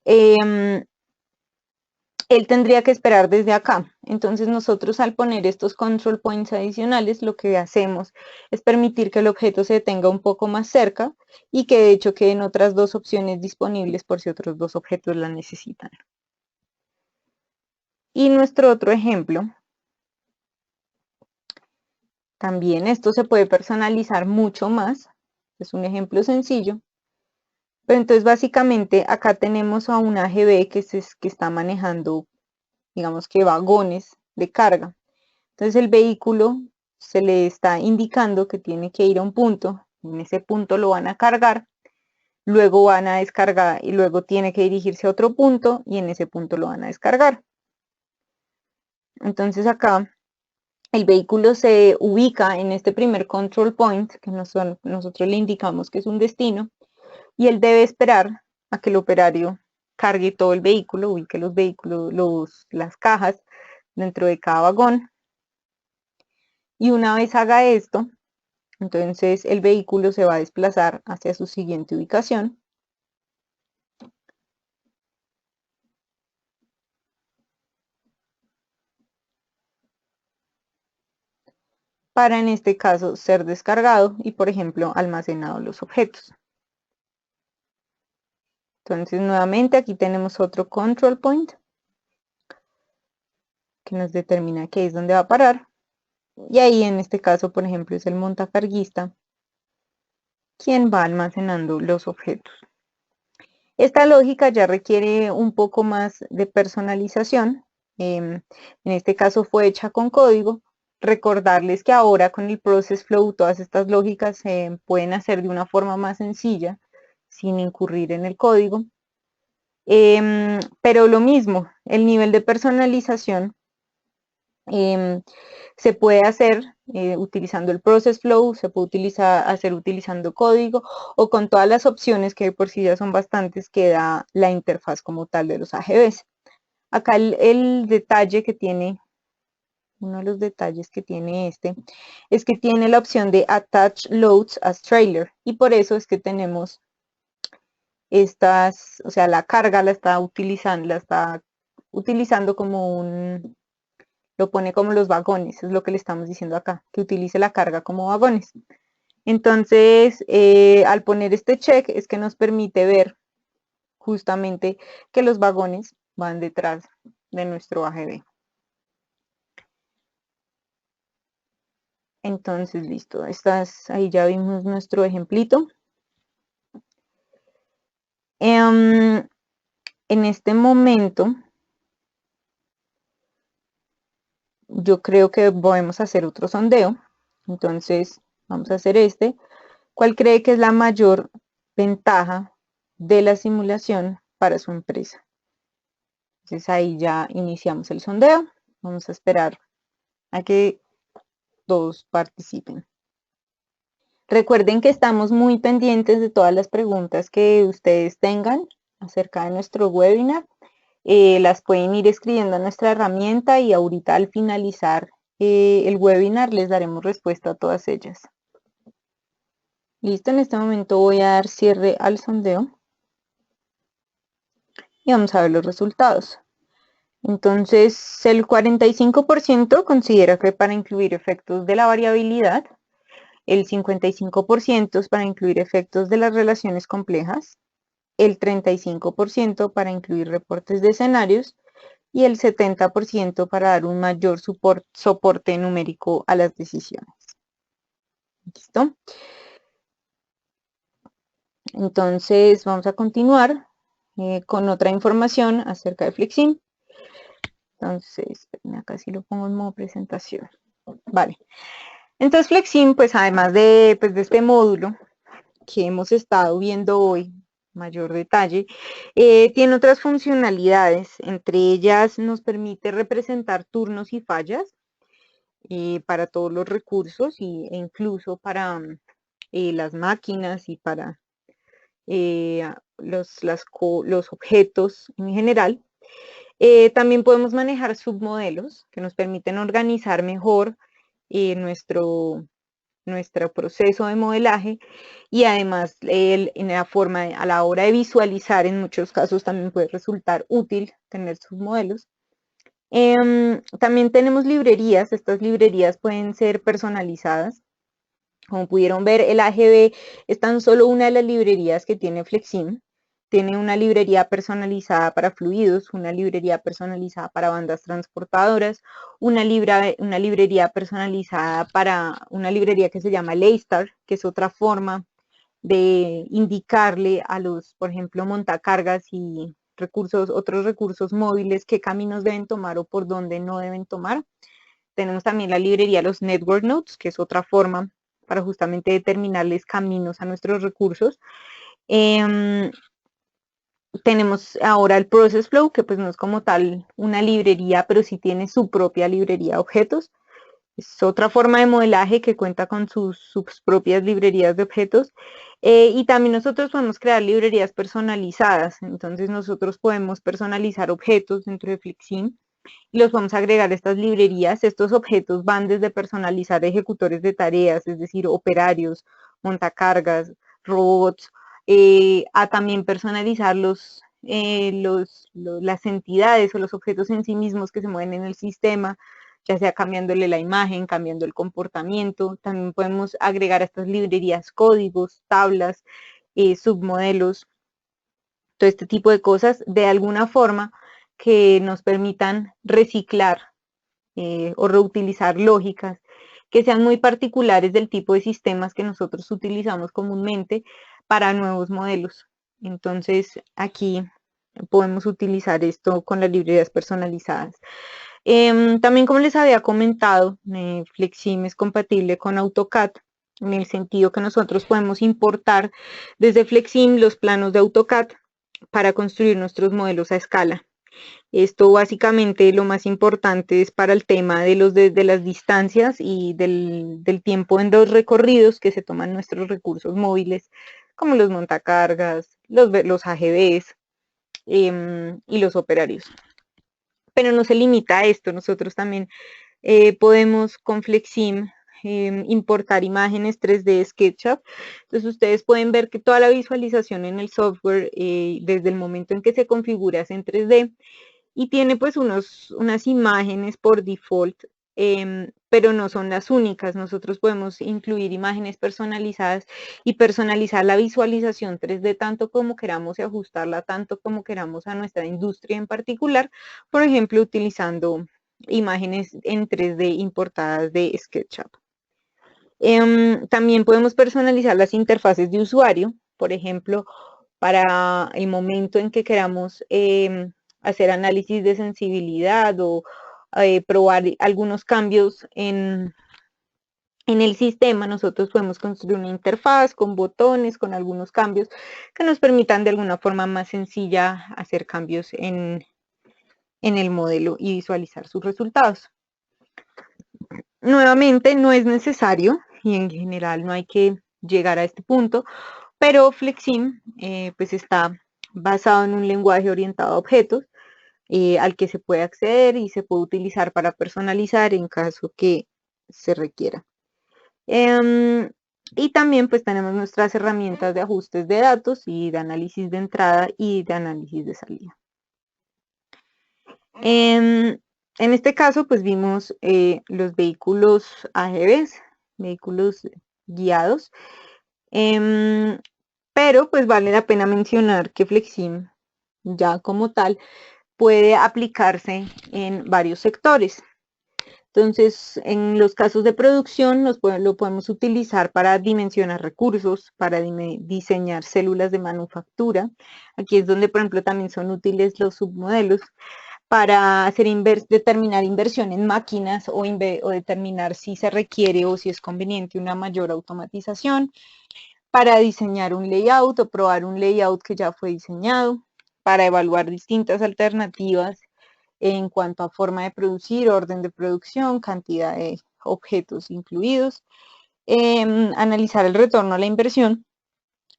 A: él tendría que esperar desde acá. Entonces nosotros al poner estos control points adicionales, lo que hacemos es permitir que el objeto se detenga un poco más cerca y que de hecho queden otras dos opciones disponibles por si otros dos objetos la necesitan. Y nuestro otro ejemplo, también esto se puede personalizar mucho más, es un ejemplo sencillo, pero entonces básicamente acá tenemos a un AGB que está manejando, digamos que vagones de carga. Entonces el vehículo se le está indicando que tiene que ir a un punto, en ese punto lo van a cargar, luego van a descargar y luego tiene que dirigirse a otro punto y en ese punto lo van a descargar. Entonces acá el vehículo se ubica en este primer control point, que nosotros le indicamos que es un destino, y él debe esperar a que el operario cargue todo el vehículo, ubique los vehículos, las cajas dentro de cada vagón. Y una vez haga esto, entonces el vehículo se va a desplazar hacia su siguiente ubicación. Para en este caso ser descargado y por ejemplo almacenado los objetos. Entonces nuevamente aquí tenemos otro control point que nos determina que es donde va a parar. Y ahí en este caso por ejemplo es el montacarguista quien va almacenando los objetos. Esta lógica ya requiere un poco más de personalización. En este caso fue hecha con código. Recordarles que ahora con el Process Flow todas estas lógicas se pueden hacer de una forma más sencilla sin incurrir en el código. Pero lo mismo, el nivel de personalización se puede hacer utilizando el Process Flow, se puede hacer utilizando código o con todas las opciones que por sí ya son bastantes que da la interfaz como tal de los AGVs. Acá el detalle que tiene, uno de los detalles que tiene es que tiene la opción de Attach Loads as Trailer y por eso es que tenemos estas, o sea, la carga la está utilizando como lo pone como los vagones, es lo que le estamos diciendo acá, que utilice la carga como vagones. Entonces, al poner este check es que nos permite ver justamente que los vagones van detrás de nuestro AGV. Entonces, listo, ahí ya vimos nuestro ejemplito. En este momento, yo creo que podemos hacer otro sondeo. Entonces, vamos a hacer este. ¿Cuál cree que es la mayor ventaja de la simulación para su empresa? Entonces ahí ya iniciamos el sondeo. Vamos a esperar a que todos participen. Recuerden que estamos muy pendientes de todas las preguntas que ustedes tengan acerca de nuestro webinar. Las pueden ir escribiendo a nuestra herramienta y ahorita al finalizar el webinar les daremos respuesta a todas ellas. Listo, en este momento voy a dar cierre al sondeo y vamos a ver los resultados. Entonces, el 45% considera que para incluir efectos de la variabilidad, el 55% es para incluir efectos de las relaciones complejas, el 35% para incluir reportes de escenarios y el 70% para dar un mayor soporte numérico a las decisiones. ¿Listo? Entonces vamos a continuar con otra información acerca de FlexSim. Entonces, acá sí lo pongo en modo presentación. Vale. Entonces FlexSim, pues además de este módulo que hemos estado viendo hoy, mayor detalle, tiene otras funcionalidades. Entre ellas nos permite representar turnos y fallas para todos los recursos e incluso para las máquinas y para los objetos en general. También podemos manejar submodelos que nos permiten organizar mejor nuestro proceso de modelaje y además en la forma, a la hora de visualizar, en muchos casos también puede resultar útil tener submodelos. También tenemos librerías. Estas librerías pueden ser personalizadas. Como pudieron ver, el AGB es tan solo una de las librerías que tiene FlexSim. Tiene una librería personalizada para fluidos, una librería personalizada para bandas transportadoras, una librería personalizada para una librería que se llama Laystar, que es otra forma de indicarle a los, por ejemplo, montacargas y otros recursos móviles qué caminos deben tomar o por dónde no deben tomar. Tenemos también la librería Los Network Nodes, que es otra forma para justamente determinarles caminos a nuestros recursos. Tenemos ahora el Process Flow, que pues no es como tal una librería, pero sí tiene su propia librería de objetos. Es otra forma de modelaje que cuenta con sus propias librerías de objetos. Y también nosotros podemos crear librerías personalizadas. Entonces nosotros podemos personalizar objetos dentro de FlexSim y los vamos a agregar a estas librerías. Estos objetos van desde personalizar ejecutores de tareas, es decir, operarios, montacargas, robots, a también personalizar las entidades o los objetos en sí mismos que se mueven en el sistema, ya sea cambiándole la imagen, cambiando el comportamiento. También podemos agregar a estas librerías códigos, tablas, submodelos, todo este tipo de cosas, de alguna forma que nos permitan reciclar o reutilizar lógicas que sean muy particulares del tipo de sistemas que nosotros utilizamos comúnmente para nuevos modelos. Entonces, aquí podemos utilizar esto con las librerías personalizadas. También, como les había comentado, FlexSim es compatible con AutoCAD, en el sentido que nosotros podemos importar desde FlexSim los planos de AutoCAD para construir nuestros modelos a escala. Esto básicamente lo más importante es para el tema de las distancias y del tiempo en los recorridos que se toman nuestros recursos móviles, como los montacargas, los AGVs y los operarios. Pero no se limita a esto, nosotros también podemos con FlexSim importar imágenes 3D SketchUp. Entonces ustedes pueden ver que toda la visualización en el software desde el momento en que se configura es en 3D y tiene pues unas imágenes por default, pero no son las únicas. Nosotros podemos incluir imágenes personalizadas y personalizar la visualización 3D tanto como queramos y ajustarla tanto como queramos a nuestra industria en particular, por ejemplo, utilizando imágenes en 3D importadas de SketchUp. También podemos personalizar las interfaces de usuario, por ejemplo, para el momento en que queramos hacer análisis de sensibilidad o probar algunos cambios en el sistema. Nosotros podemos construir una interfaz con botones, con algunos cambios que nos permitan de alguna forma más sencilla hacer cambios en el modelo y visualizar sus resultados. Nuevamente, no es necesario y en general no hay que llegar a este punto, pero FlexSim pues está basado en un lenguaje orientado a objetos al que se puede acceder y se puede utilizar para personalizar en caso que se requiera. Y también pues tenemos nuestras herramientas de ajustes de datos y de análisis de entrada y de análisis de salida. En este caso pues vimos los vehículos AGVs, vehículos guiados, pero pues vale la pena mencionar que FlexSim ya como tal puede aplicarse en varios sectores. Entonces, en los casos de producción lo podemos utilizar para dimensionar recursos, para diseñar células de manufactura. Aquí es donde, por ejemplo, también son útiles los submodelos para determinar inversión en máquinas o determinar si se requiere o si es conveniente una mayor automatización, para diseñar un layout o probar un layout que ya fue diseñado, para evaluar distintas alternativas en cuanto a forma de producir, orden de producción, cantidad de objetos incluidos, analizar el retorno a la inversión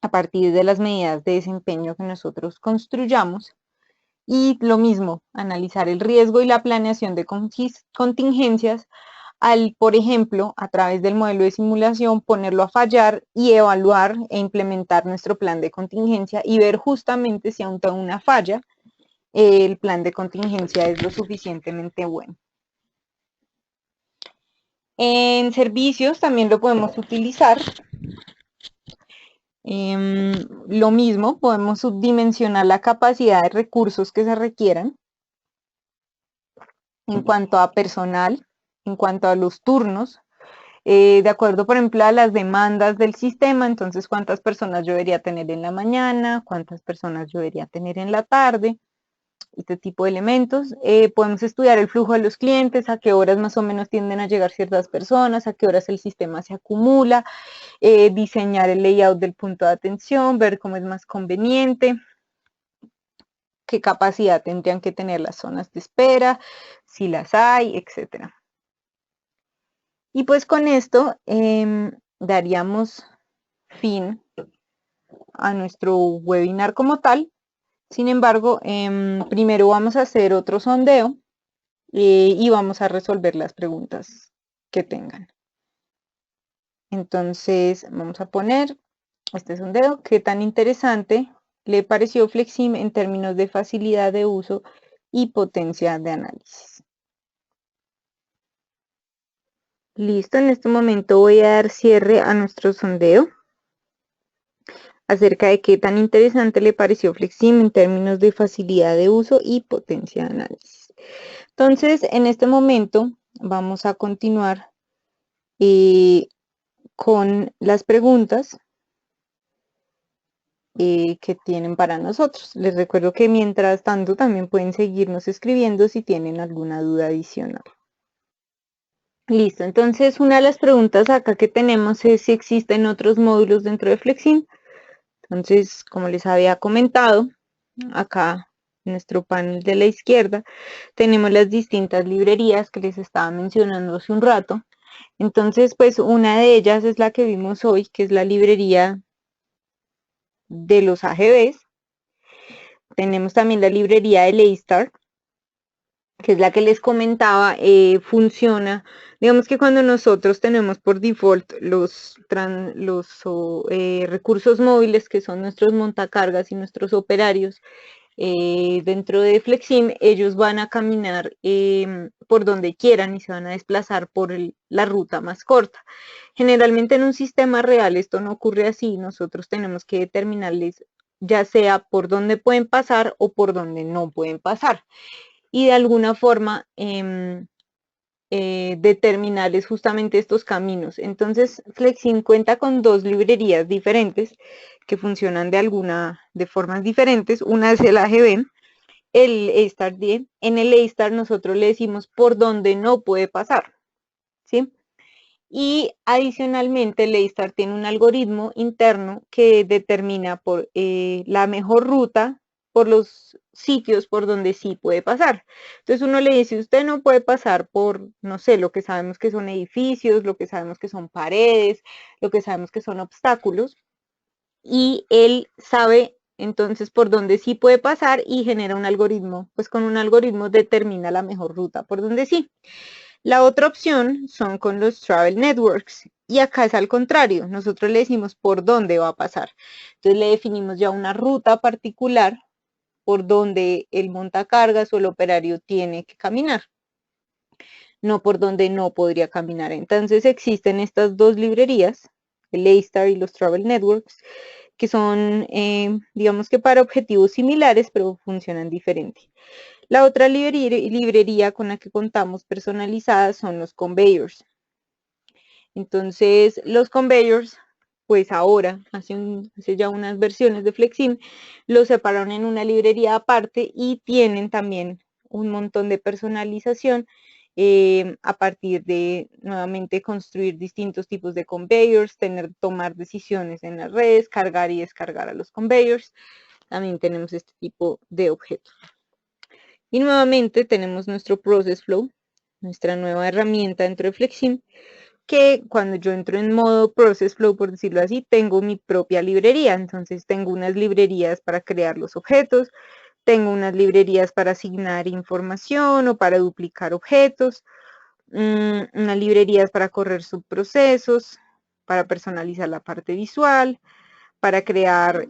A: a partir de las medidas de desempeño que nosotros construyamos, y lo mismo, analizar el riesgo y la planeación de contingencias al, por ejemplo, a través del modelo de simulación, ponerlo a fallar y evaluar e implementar nuestro plan de contingencia y ver justamente si ante una falla el plan de contingencia es lo suficientemente bueno. En servicios también lo podemos utilizar. Lo mismo, podemos subdimensionar la capacidad de recursos que se requieran en cuanto a personal, en cuanto a los turnos, de acuerdo, por ejemplo, a las demandas del sistema. Entonces, cuántas personas yo debería tener en la mañana, cuántas personas yo debería tener en la tarde, este tipo de elementos. Podemos estudiar el flujo de los clientes, a qué horas más o menos tienden a llegar ciertas personas, a qué horas el sistema se acumula, diseñar el layout del punto de atención, ver cómo es más conveniente, qué capacidad tendrían que tener las zonas de espera, si las hay, etcétera. Y pues con esto daríamos fin a nuestro webinar como tal. Sin embargo, primero vamos a hacer otro sondeo y vamos a resolver las preguntas que tengan. Entonces, vamos a poner este sondeo. ¿Qué tan interesante le pareció Flexim en términos de facilidad de uso y potencia de análisis? Listo, en este momento voy a dar cierre a nuestro sondeo acerca de qué tan interesante le pareció Flexim en términos de facilidad de uso y potencia de análisis. Entonces, en este momento vamos a continuar con las preguntas que tienen para nosotros. Les recuerdo que mientras tanto también pueden seguirnos escribiendo si tienen alguna duda adicional. Listo, entonces una de las preguntas acá que tenemos es si existen otros módulos dentro de Flexim. Entonces, como les había comentado, acá en nuestro panel de la izquierda tenemos las distintas librerías que les estaba mencionando hace un rato. Entonces, pues una de ellas es la que vimos hoy, que es la librería de los AGVs. Tenemos también la librería de Laystar, que es la que les comentaba, funciona. Digamos que cuando nosotros tenemos por default los recursos móviles, que son nuestros montacargas y nuestros operarios, dentro de Flexim, ellos van a caminar por donde quieran y se van a desplazar por la ruta más corta. Generalmente en un sistema real esto no ocurre así. Nosotros tenemos que determinarles ya sea por dónde pueden pasar o por dónde no pueden pasar, y de alguna forma determinarles justamente estos caminos. Entonces, Flexim cuenta con dos librerías diferentes que funcionan de formas diferentes. Una es el AGV, el A-Star 10. En el A-Star nosotros le decimos por dónde no puede pasar, ¿sí? Y adicionalmente el A-Star tiene un algoritmo interno que determina por la mejor ruta por los sitios por donde sí puede pasar. Entonces uno le dice, usted no puede pasar por, no sé, lo que sabemos que son edificios, lo que sabemos que son paredes, lo que sabemos que son obstáculos, y él sabe entonces por dónde sí puede pasar y genera un algoritmo, pues con un algoritmo determina la mejor ruta por donde sí. La otra opción son con los travel networks, y acá es al contrario, nosotros le decimos por dónde va a pasar. Entonces le definimos ya una ruta particular por donde el montacargas o el operario tiene que caminar, no por donde no podría caminar. Entonces existen estas dos librerías, el A-Star y los Travel Networks, que son, digamos que para objetivos similares, pero funcionan diferente. La otra librería con la que contamos personalizada son los conveyors. Entonces, los conveyors, pues ahora, hace ya unas versiones de Flexim, los separaron en una librería aparte y tienen también un montón de personalización a partir de, nuevamente, construir distintos tipos de conveyors, tomar decisiones en las redes, cargar y descargar a los conveyors. También tenemos este tipo de objetos. Y nuevamente tenemos nuestro Process Flow, nuestra nueva herramienta dentro de Flexim, que cuando yo entro en modo Process Flow, por decirlo así, tengo mi propia librería. Entonces tengo unas librerías para crear los objetos, tengo unas librerías para asignar información o para duplicar objetos, unas librerías para correr subprocesos, para personalizar la parte visual, para crear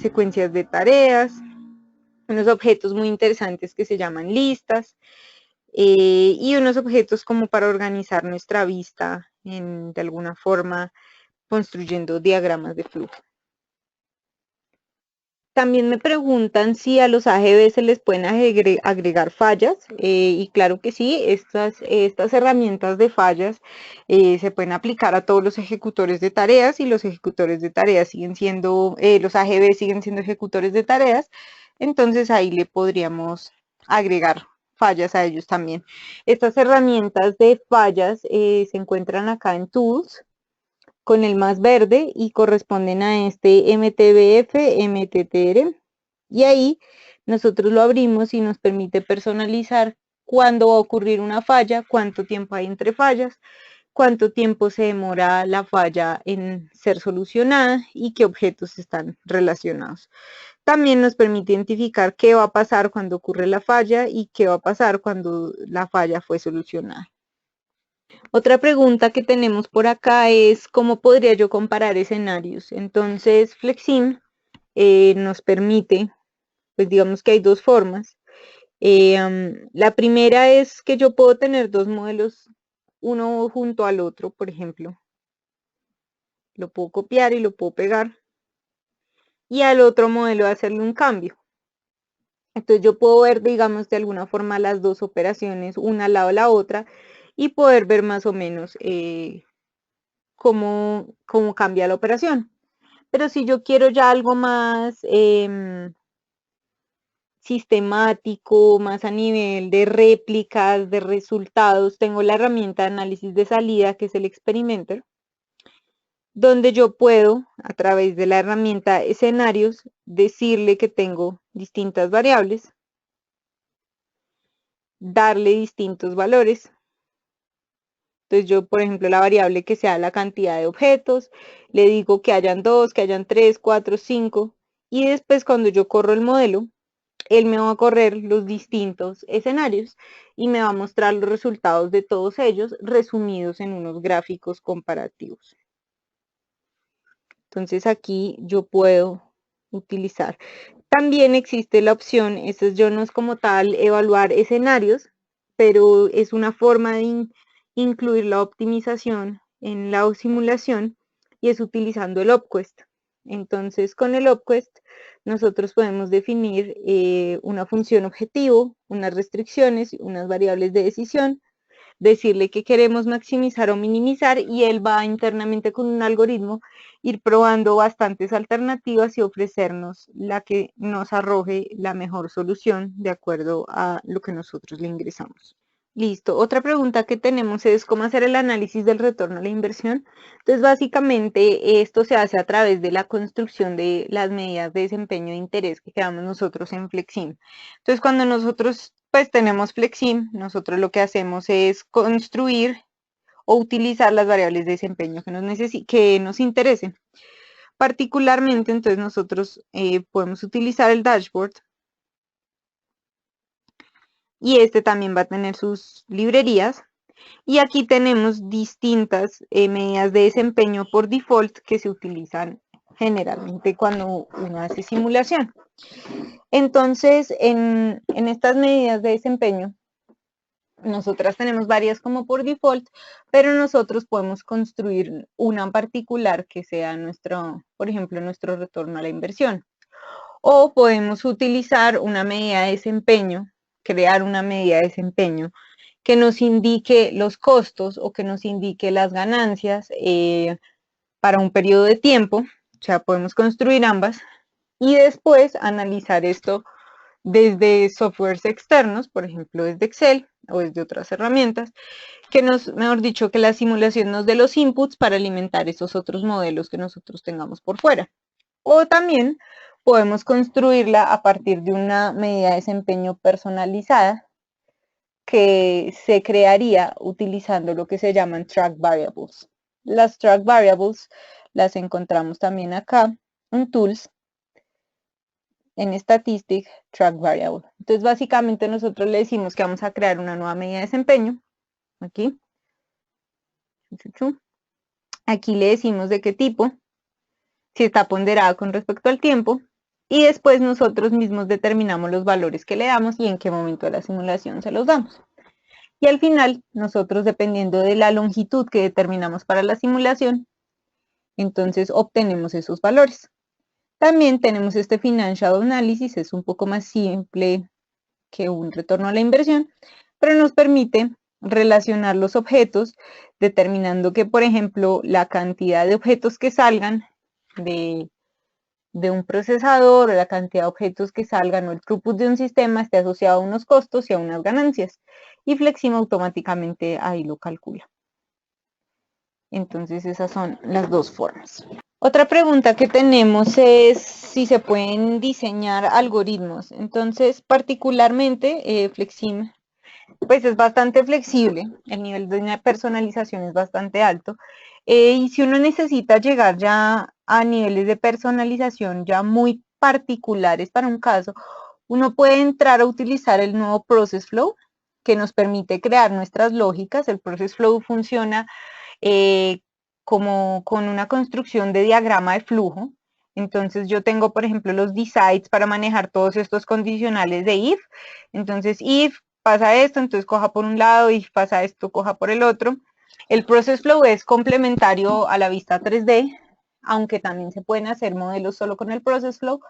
A: secuencias de tareas, unos objetos muy interesantes que se llaman listas, y unos objetos como para organizar nuestra vista de alguna forma, construyendo diagramas de flujo. También me preguntan si a los AGB se les pueden agregar fallas, y claro que sí, estas herramientas de fallas se pueden aplicar a todos los ejecutores de tareas, y los ejecutores de tareas siguen siendo, los AGB siguen siendo ejecutores de tareas, entonces ahí le podríamos agregar fallas a ellos también. Estas herramientas de fallas se encuentran acá en Tools, con el más verde, y corresponden a este MTBF, MTTR, y ahí nosotros lo abrimos y nos permite personalizar cuándo va a ocurrir una falla, cuánto tiempo hay entre fallas, cuánto tiempo se demora la falla en ser solucionada y qué objetos están relacionados. También nos permite identificar qué va a pasar cuando ocurre la falla y qué va a pasar cuando la falla fue solucionada. Otra pregunta que tenemos por acá es ¿cómo podría yo comparar escenarios? Entonces, Flexim nos permite, pues digamos que hay dos formas. La primera es que yo puedo tener dos modelos, uno junto al otro, por ejemplo. Lo puedo copiar y lo puedo pegar. Y al otro modelo hacerle un cambio. Entonces yo puedo ver, digamos, de alguna forma las dos operaciones, una al lado de la otra, y poder ver más o menos cómo cambia la operación. Pero si yo quiero ya algo más sistemático, más a nivel de réplicas, de resultados, tengo la herramienta de análisis de salida, que es el Experimenter, donde yo puedo, a través de la herramienta escenarios, decirle que tengo distintas variables, darle distintos valores. Entonces yo, por ejemplo, la variable que sea la cantidad de objetos, le digo que hayan 2, que hayan 3, 4, 5, y después cuando yo corro el modelo, él me va a correr los distintos escenarios y me va a mostrar los resultados de todos ellos resumidos en unos gráficos comparativos. Entonces aquí yo puedo utilizar. También existe la opción, yo no es como tal evaluar escenarios, pero es una forma de incluir la optimización en la simulación, y es utilizando el OpQuest. Entonces con el OpQuest nosotros podemos definir una función objetivo, unas restricciones, unas variables de decisión, decirle que queremos maximizar o minimizar, y él va internamente con un algoritmo ir probando bastantes alternativas y ofrecernos la que nos arroje la mejor solución de acuerdo a lo que nosotros le ingresamos. Listo. Otra pregunta que tenemos es cómo hacer el análisis del retorno a la inversión. Entonces, básicamente, esto se hace a través de la construcción de las medidas de desempeño de interés que creamos nosotros en Flexim. Entonces, cuando nosotros pues tenemos Flexim, nosotros lo que hacemos es construir o utilizar las variables de desempeño que nos interesen. Particularmente, entonces nosotros podemos utilizar el dashboard, y este también va a tener sus librerías, y aquí tenemos distintas medidas de desempeño por default que se utilizan generalmente cuando uno hace simulación. Entonces, en estas medidas de desempeño, nosotras tenemos varias como por default, pero nosotros podemos construir una en particular que sea por ejemplo, nuestro retorno a la inversión. O podemos utilizar una medida de desempeño crear una medida de desempeño que nos indique los costos o que nos indique las ganancias para un periodo de tiempo. O sea, podemos construir ambas y después analizar esto desde softwares externos, por ejemplo, desde Excel o desde otras herramientas, que nos, mejor dicho, que la simulación nos dé los inputs para alimentar esos otros modelos que nosotros tengamos por fuera. O también podemos construirla a partir de una medida de desempeño personalizada que se crearía utilizando lo que se llaman track variables. Las track variables las encontramos también acá en Tools, en Statistic, Track Variable. Entonces, básicamente nosotros le decimos que vamos a crear una nueva medida de desempeño. Aquí. Aquí le decimos de qué tipo, si está ponderada con respecto al tiempo, y después nosotros mismos determinamos los valores que le damos y en qué momento de la simulación se los damos. Y al final, nosotros, dependiendo de la longitud que determinamos para la simulación, entonces obtenemos esos valores. También tenemos este Financial Analysis, es un poco más simple que un retorno a la inversión, pero nos permite relacionar los objetos, determinando que, por ejemplo, la cantidad de objetos que salgan de un procesador o la cantidad de objetos que salgan o el throughput de un sistema esté asociado a unos costos y a unas ganancias. Y Flexim automáticamente ahí lo calcula. Entonces esas son las dos formas. Otra pregunta que tenemos es si se pueden diseñar algoritmos. Entonces, particularmente, Flexim pues es bastante flexible, el nivel de personalización es bastante alto, y si uno necesita llegar ya a niveles de personalización ya muy particulares para un caso, uno puede entrar a utilizar el nuevo Process Flow, que nos permite crear nuestras lógicas. El Process Flow funciona como con una construcción de diagrama de flujo. Entonces yo tengo, por ejemplo, los decides para manejar todos estos condicionales de if. Entonces if pasa esto, entonces coja por un lado, if pasa esto, coja por el otro. El Process Flow es complementario a la vista 3D, aunque también se pueden hacer modelos solo con el Process Flow,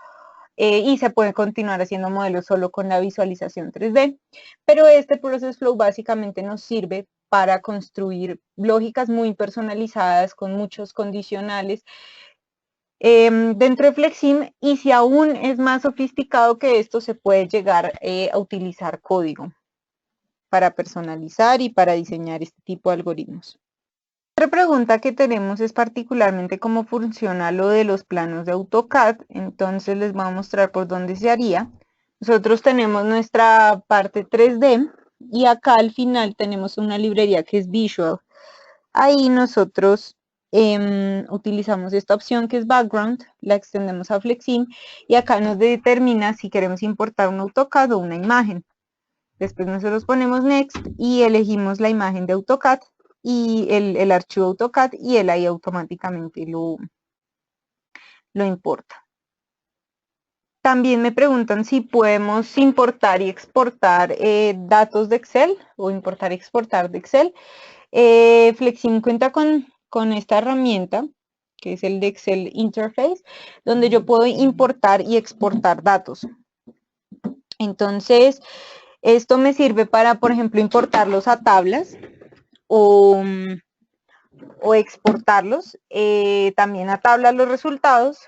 A: y se puede continuar haciendo modelos solo con la visualización 3D, pero este Process Flow básicamente nos sirve para construir lógicas muy personalizadas con muchos condicionales dentro de Flexim, y si aún es más sofisticado que esto, se puede llegar a utilizar código para personalizar y para diseñar este tipo de algoritmos. Otra pregunta que tenemos es particularmente cómo funciona lo de los planos de AutoCAD. Entonces les voy a mostrar por dónde se haría. Nosotros tenemos nuestra parte 3D y acá al final tenemos una librería que es Visual. Ahí nosotros utilizamos esta opción que es Background, la extendemos a Flexim y acá nos determina si queremos importar un AutoCAD o una imagen. Después nosotros ponemos Next y elegimos la imagen de AutoCAD y el archivo AutoCAD, y él ahí automáticamente lo importa. También me preguntan si podemos importar y exportar datos de Excel o importar y exportar de Excel. Flexim cuenta con esta herramienta que es el de Excel Interface, donde yo puedo importar y exportar datos. Entonces, esto me sirve para, por ejemplo, importarlos a tablas o exportarlos también a tablas los resultados,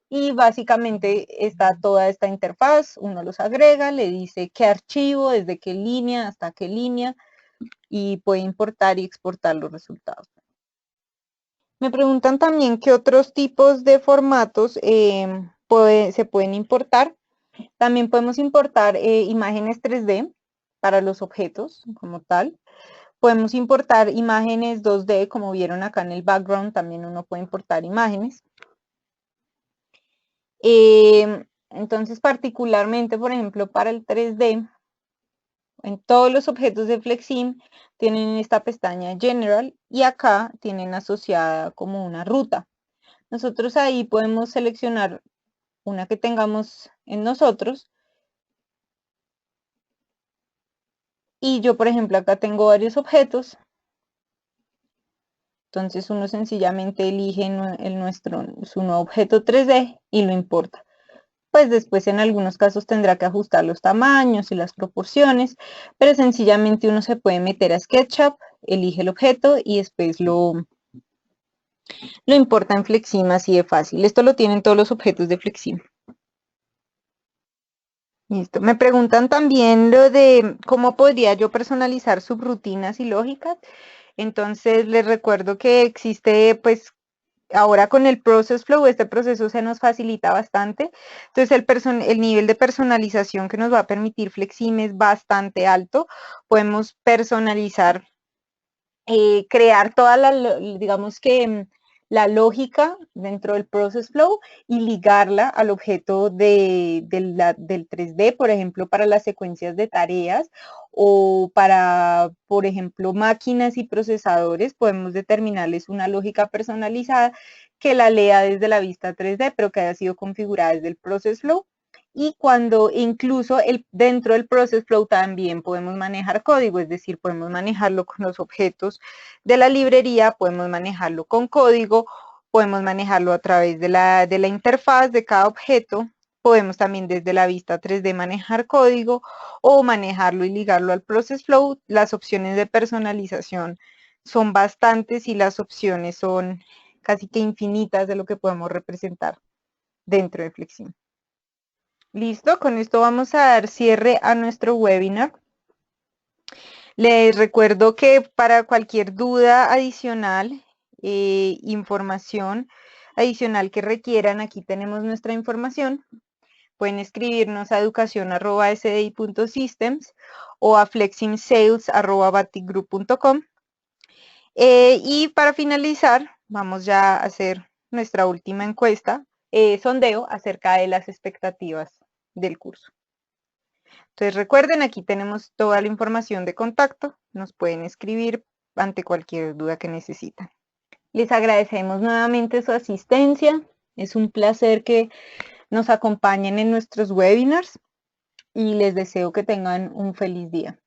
A: y básicamente está toda esta interfaz, uno los agrega, le dice qué archivo, desde qué línea hasta qué línea, y puede importar y exportar los resultados. Me preguntan también qué otros tipos de formatos se pueden importar. También podemos importar imágenes 3D para los objetos como tal. Podemos importar imágenes 2D, como vieron acá en el background, también uno puede importar imágenes. Entonces, particularmente, por ejemplo, para el 3D, en todos los objetos de Flexim tienen esta pestaña General y acá tienen asociada como una ruta. Nosotros ahí podemos seleccionar una que tengamos en nosotros. Y yo, por ejemplo, acá tengo varios objetos. Entonces uno sencillamente elige su nuevo objeto 3D y lo importa. pues después en algunos casos tendrá que ajustar los tamaños y las proporciones, pero sencillamente uno se puede meter a SketchUp, elige el objeto y después lo importa en Flexim así de fácil. Esto lo tienen todos los objetos de Flexim. Listo. Me preguntan también lo de cómo podría yo personalizar subrutinas y lógicas. Entonces les recuerdo que existe, pues, ahora con el Process Flow, este proceso se nos facilita bastante. Entonces el nivel de personalización que nos va a permitir Flexim es bastante alto. Podemos personalizar, crear toda digamos que la lógica dentro del Process Flow y ligarla al objeto del 3D, por ejemplo, para las secuencias de tareas o para, por ejemplo, máquinas y procesadores, podemos determinarles una lógica personalizada que la lea desde la vista 3D, pero que haya sido configurada desde el Process Flow. Y cuando incluso dentro del Process Flow también podemos manejar código, es decir, podemos manejarlo con los objetos de la librería, podemos manejarlo con código, podemos manejarlo a través de la interfaz de cada objeto, podemos también desde la vista 3D manejar código o manejarlo y ligarlo al Process Flow. Las opciones de personalización son bastantes y las opciones son casi que infinitas de lo que podemos representar dentro de Flexim. Listo, con esto vamos a dar cierre a nuestro webinar. Les recuerdo que para cualquier duda adicional, información adicional que requieran, aquí tenemos nuestra información. Pueden escribirnos a educacion@sdi.systems o a fleximsales@baticgroup.com. Y para finalizar, vamos ya a hacer nuestra última encuesta, sondeo acerca de las expectativas del curso. Entonces recuerden, aquí tenemos toda la información de contacto, nos pueden escribir ante cualquier duda que necesitan. Les agradecemos nuevamente su asistencia, es un placer que nos acompañen en nuestros webinars y les deseo que tengan un feliz día.